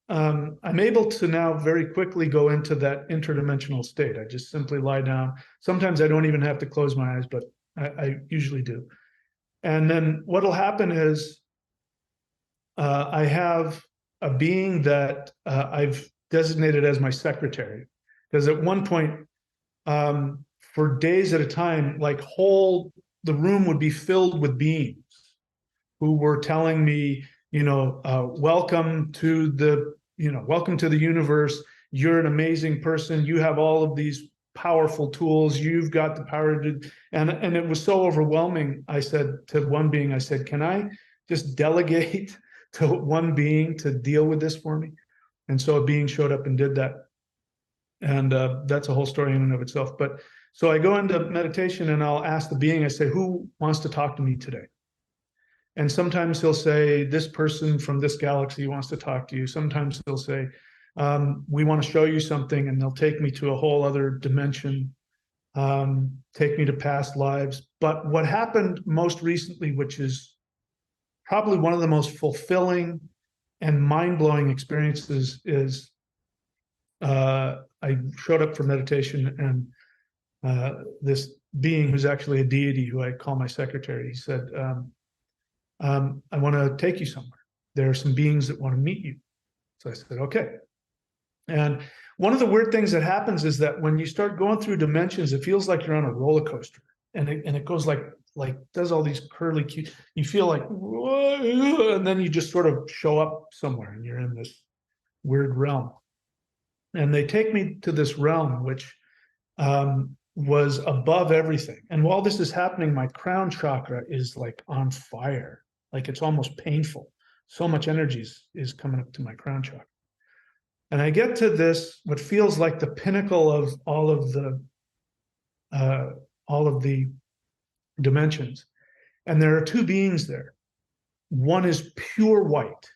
C: I'm able to now very quickly go into that interdimensional state. I just simply lie down. Sometimes I don't even have to close my eyes, but I usually do. And then what'll happen is I have a being that I've designated as my secretary, because at one point, for days at a time, like the room would be filled with beings who were telling me, welcome to the universe. You're an amazing person. You have all of these powerful tools. You've got the power to, and it was so overwhelming. I said to one being, I said, can I just delegate to one being to deal with this for me? And so a being showed up and did that. And that's a whole story in and of itself. But so I go into meditation and I'll ask the being, I say, who wants to talk to me today? And sometimes he'll say, this person from this galaxy wants to talk to you. Sometimes he'll say, we want to show you something, and they'll take me to a whole other dimension, take me to past lives. But what happened most recently, which is probably one of the most fulfilling and mind-blowing experiences, is I showed up for meditation, and this being, who's actually a deity, who I call my secretary, he said, I want to take you somewhere. There are some beings that want to meet you. So I said, okay. And one of the weird things that happens is that when you start going through dimensions, it feels like you're on a roller coaster, and it goes like does all these curly cues. You feel like, whoa, and then you just sort of show up somewhere, and you're in this weird realm. And they take me to this realm, which was above everything. And while this is happening, my crown chakra is like on fire. Like, it's almost painful. So much energy is coming up to my crown chakra. And I get to this, what feels like the pinnacle of all of the dimensions. And there are two beings there. One is pure white,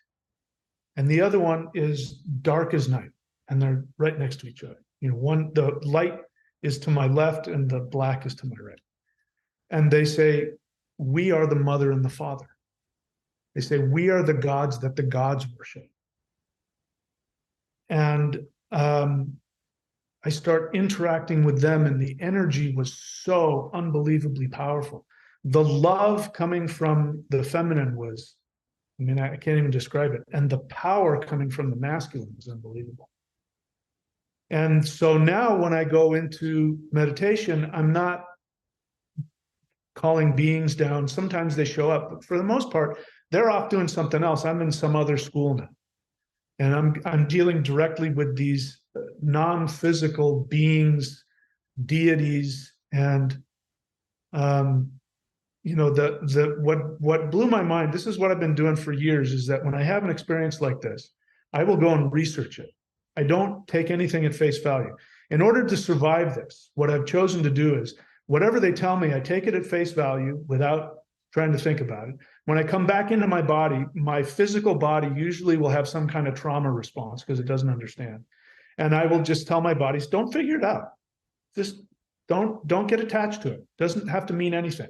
C: and the other one is dark as night. And they're right next to each other. You know, the light is to my left and the black is to my right. And they say, we are the mother and the father. They say, we are the gods that the gods worship. And I start interacting with them, and the energy was so unbelievably powerful. The love coming from the feminine was, I mean, I can't even describe it. And the power coming from the masculine was unbelievable. And so now when I go into meditation, I'm not calling beings down. Sometimes they show up, but for the most part, they're off doing something else. I'm in some other school now. And I'm dealing directly with these non-physical beings, deities, and you know, what blew my mind, this is what I've been doing for years, is that when I have an experience like this, I will go and research it. I don't take anything at face value. In order to survive this, what I've chosen to do is, whatever they tell me, I take it at face value without trying to think about it. When I come back into my body, my physical body usually will have some kind of trauma response because it doesn't understand. And I will just tell my bodies, don't figure it out. Just don't get attached to it. Doesn't have to mean anything.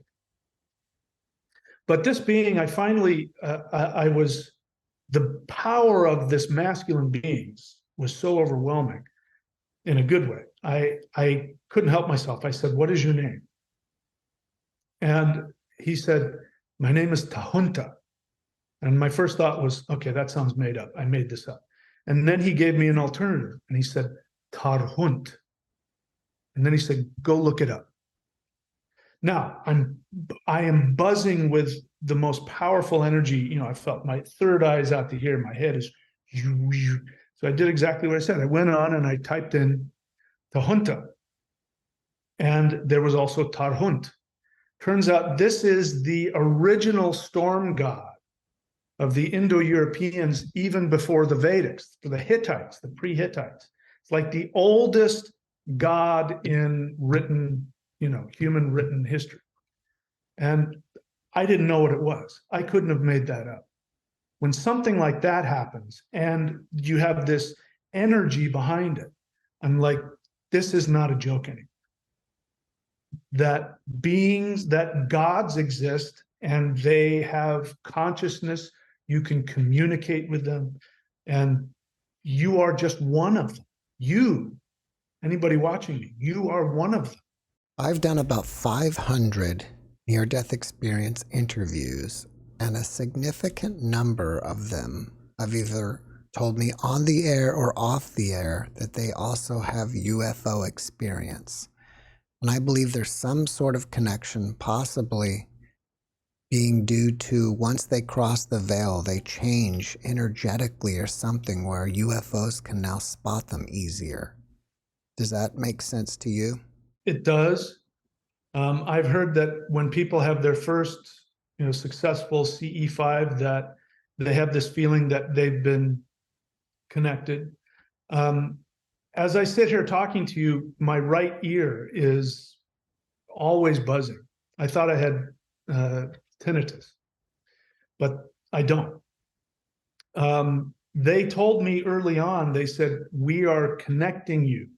C: But this being, I finally, the power of this masculine beings was so overwhelming in a good way. I couldn't help myself. I said, what is your name? And he said, my name is Tahunta. And my first thought was, okay, that sounds made up. I made this up. And then he gave me an alternative, and he said, Tarhunt. And then he said, go look it up. Now, I am buzzing with the most powerful energy. You know, I felt my third eye is out to here. My head is, so I did exactly what I said. I went on and I typed in Tahunta. And there was also Tarhunt. Turns out this is the original storm god of the Indo-Europeans, even before the Vedics, the Hittites, the pre-Hittites. It's like the oldest god in written, you know, human written history. And I didn't know what it was. I couldn't have made that up. When something like that happens and you have this energy behind it, I'm like, this is not a joke anymore. That beings, that gods exist, and they have consciousness. You can communicate with them, and you are just one of them. You, anybody watching me, you are one of them.
B: I've done about 500 near-death experience interviews, and a significant number of them have either told me on the air or off the air that they also have UFO experience. And I believe there's some sort of connection, possibly being due to once they cross the veil, they change energetically or something where UFOs can now spot them easier. Does that make sense to you?
C: It does. I've heard that when people have their first, you know, successful CE5, that they have this feeling that they've been connected. as I sit here talking to you, my right ear is always buzzing. I thought I had tinnitus, but I don't. They told me early on, they said, we are connecting you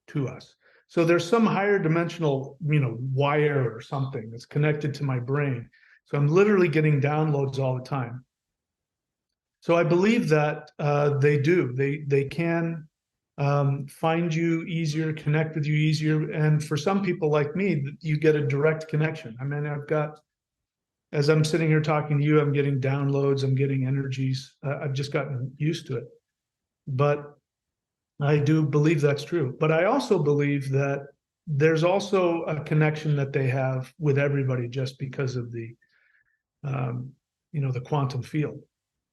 C: to us. So there's some higher dimensional, wire or something that's connected to my brain. So I'm literally getting downloads all the time. So I believe that they do. They can find you easier, connect with you easier. And for some people like me, you get a direct connection. I mean, as I'm sitting here talking to you, I'm getting downloads, I'm getting energies. I've just gotten used to it. But I do believe that's true. But I also believe that there's also a connection that they have with everybody just because of the quantum field.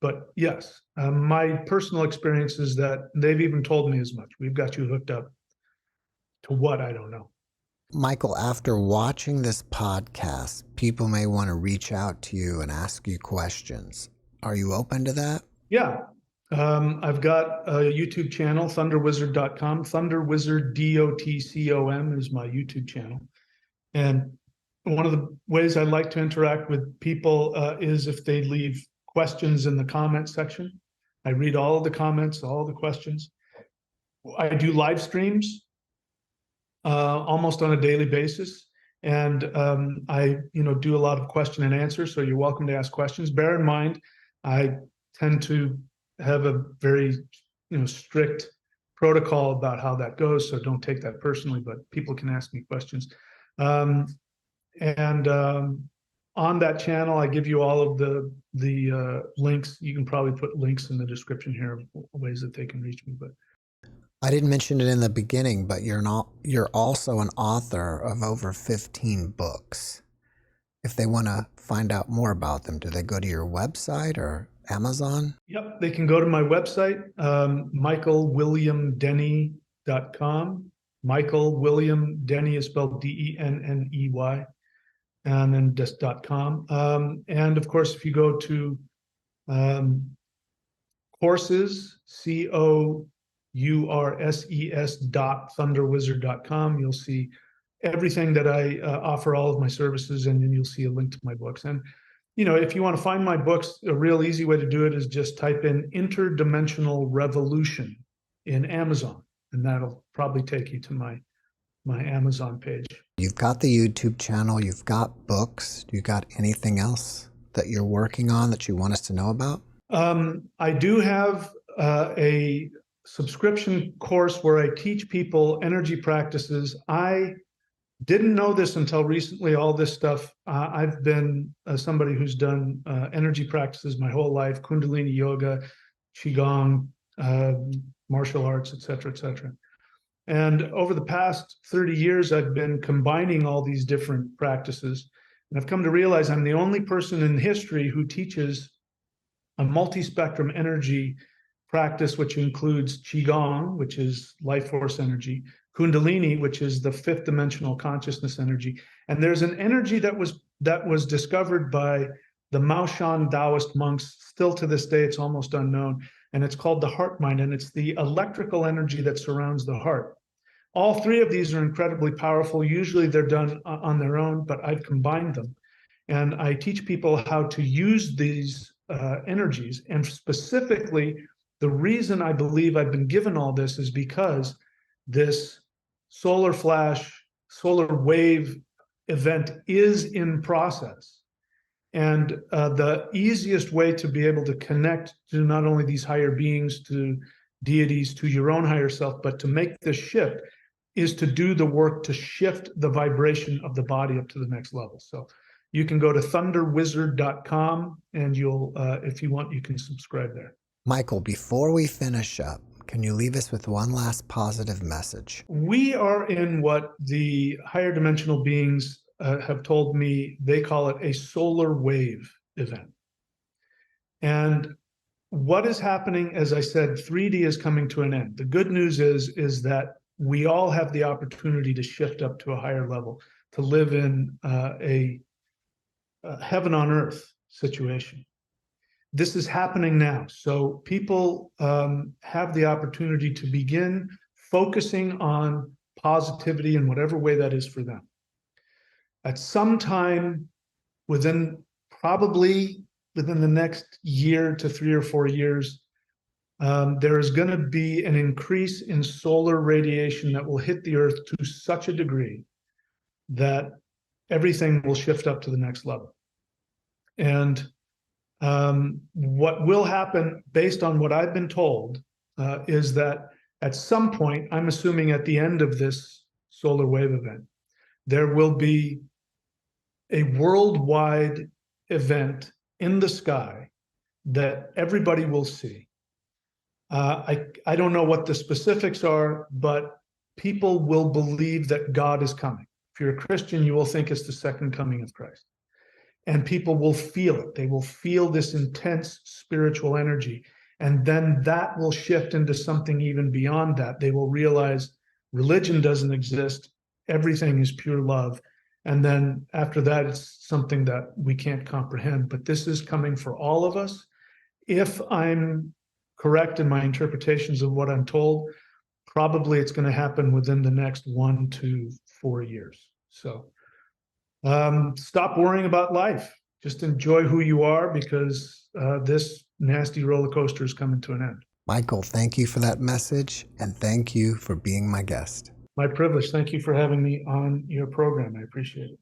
C: But yes, my personal experience is that they've even told me as much. We've got you hooked up to what, I don't know.
B: Michael, after watching this podcast, people may want to reach out to you and ask you questions. Are you open to that?
C: Yeah. I've got a YouTube channel, thunderwizard.com. ThunderWizard DOTCOM is my YouTube channel. And one of the ways I like to interact with people is if they leave questions in the comment section. I read all of the comments, all of the questions. I do live streams almost on a daily basis. And I do a lot of question and answer. So you're welcome to ask questions. Bear in mind, I tend to have a very strict protocol about how that goes. So don't take that personally, but people can ask me questions. On that channel, I give you all of the links. You can probably put links in the description here of ways that they can reach me. But
B: I didn't mention it in the beginning, but you're also an author of over 15 books. If they want to find out more about them, do they go to your website or Amazon?
C: Yep, they can go to my website, michaelwilliamdenney.com. Michael William Denney is spelled Denney, and then just .com. And of course, if you go to courses, COURSES.thunderwizard.com, you'll see everything that I offer, all of my services, and then you'll see a link to my books. And if you want to find my books, a real easy way to do it is just type in Interdimensional Revolution in Amazon, and that'll probably take you to my Amazon page.
B: You've got the YouTube channel, you've got books. Do you got anything else that you're working on that you want us to know about?
C: I do have a subscription course where I teach people energy practices. I didn't know this until recently, all this stuff. I've been somebody who's done energy practices my whole life, Kundalini yoga, Qigong, martial arts, et cetera, et cetera. And over the past 30 years, I've been combining all these different practices. And I've come to realize I'm the only person in history who teaches a multi-spectrum energy practice, which includes Qigong, which is life force energy, Kundalini, which is the fifth dimensional consciousness energy. And there's an energy that was discovered by the Maoshan Taoist monks. Still to this day, it's almost unknown. And it's called the heart mind. And it's the electrical energy that surrounds the heart. All three of these are incredibly powerful. Usually they're done on their own, but I've combined them. And I teach people how to use these energies. And specifically, the reason I believe I've been given all this is because this solar flash, solar wave event is in process. And the easiest way to be able to connect to not only these higher beings, to deities, to your own higher self, but to make this shift is to do the work to shift the vibration of the body up to the next level. So you can go to thunderwizard.com and you'll, if you want, you can subscribe there.
B: Michael, before we finish up, can you leave us with one last positive message?
C: We are in what the higher dimensional beings have told me, they call it a solar wave event. And what is happening, as I said, 3D is coming to an end. The good news is that we all have the opportunity to shift up to a higher level, to live in a heaven on earth situation. This is happening now. So people have the opportunity to begin focusing on positivity in whatever way that is for them. At some time probably within the next year to 3 or 4 years, there is going to be an increase in solar radiation that will hit the Earth to such a degree that everything will shift up to the next level. And what will happen, based on what I've been told, is that at some point, I'm assuming at the end of this solar wave event, there will be a worldwide event in the sky that everybody will see. I don't know what the specifics are, but people will believe that God is coming. If you're a Christian, you will think it's the second coming of Christ. And people will feel it. They will feel this intense spiritual energy. And then that will shift into something even beyond that. They will realize religion doesn't exist. Everything is pure love. And then after that, it's something that we can't comprehend. But this is coming for all of us. If I'm correct in my interpretations of what I'm told, probably it's going to happen within the next 1 to 4 years. So stop worrying about life. Just enjoy who you are, because this nasty roller coaster is coming to an end.
B: Michael, thank you for that message, and thank you for being my guest.
C: My privilege. Thank you for having me on your program. I appreciate it.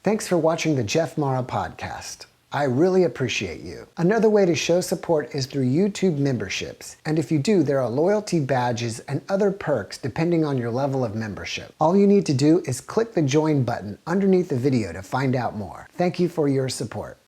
B: Thanks for watching the JeffMara podcast. I really appreciate you. Another way to show support is through YouTube memberships. And if you do, there are loyalty badges and other perks depending on your level of membership. All you need to do is click the join button underneath the video to find out more. Thank you for your support.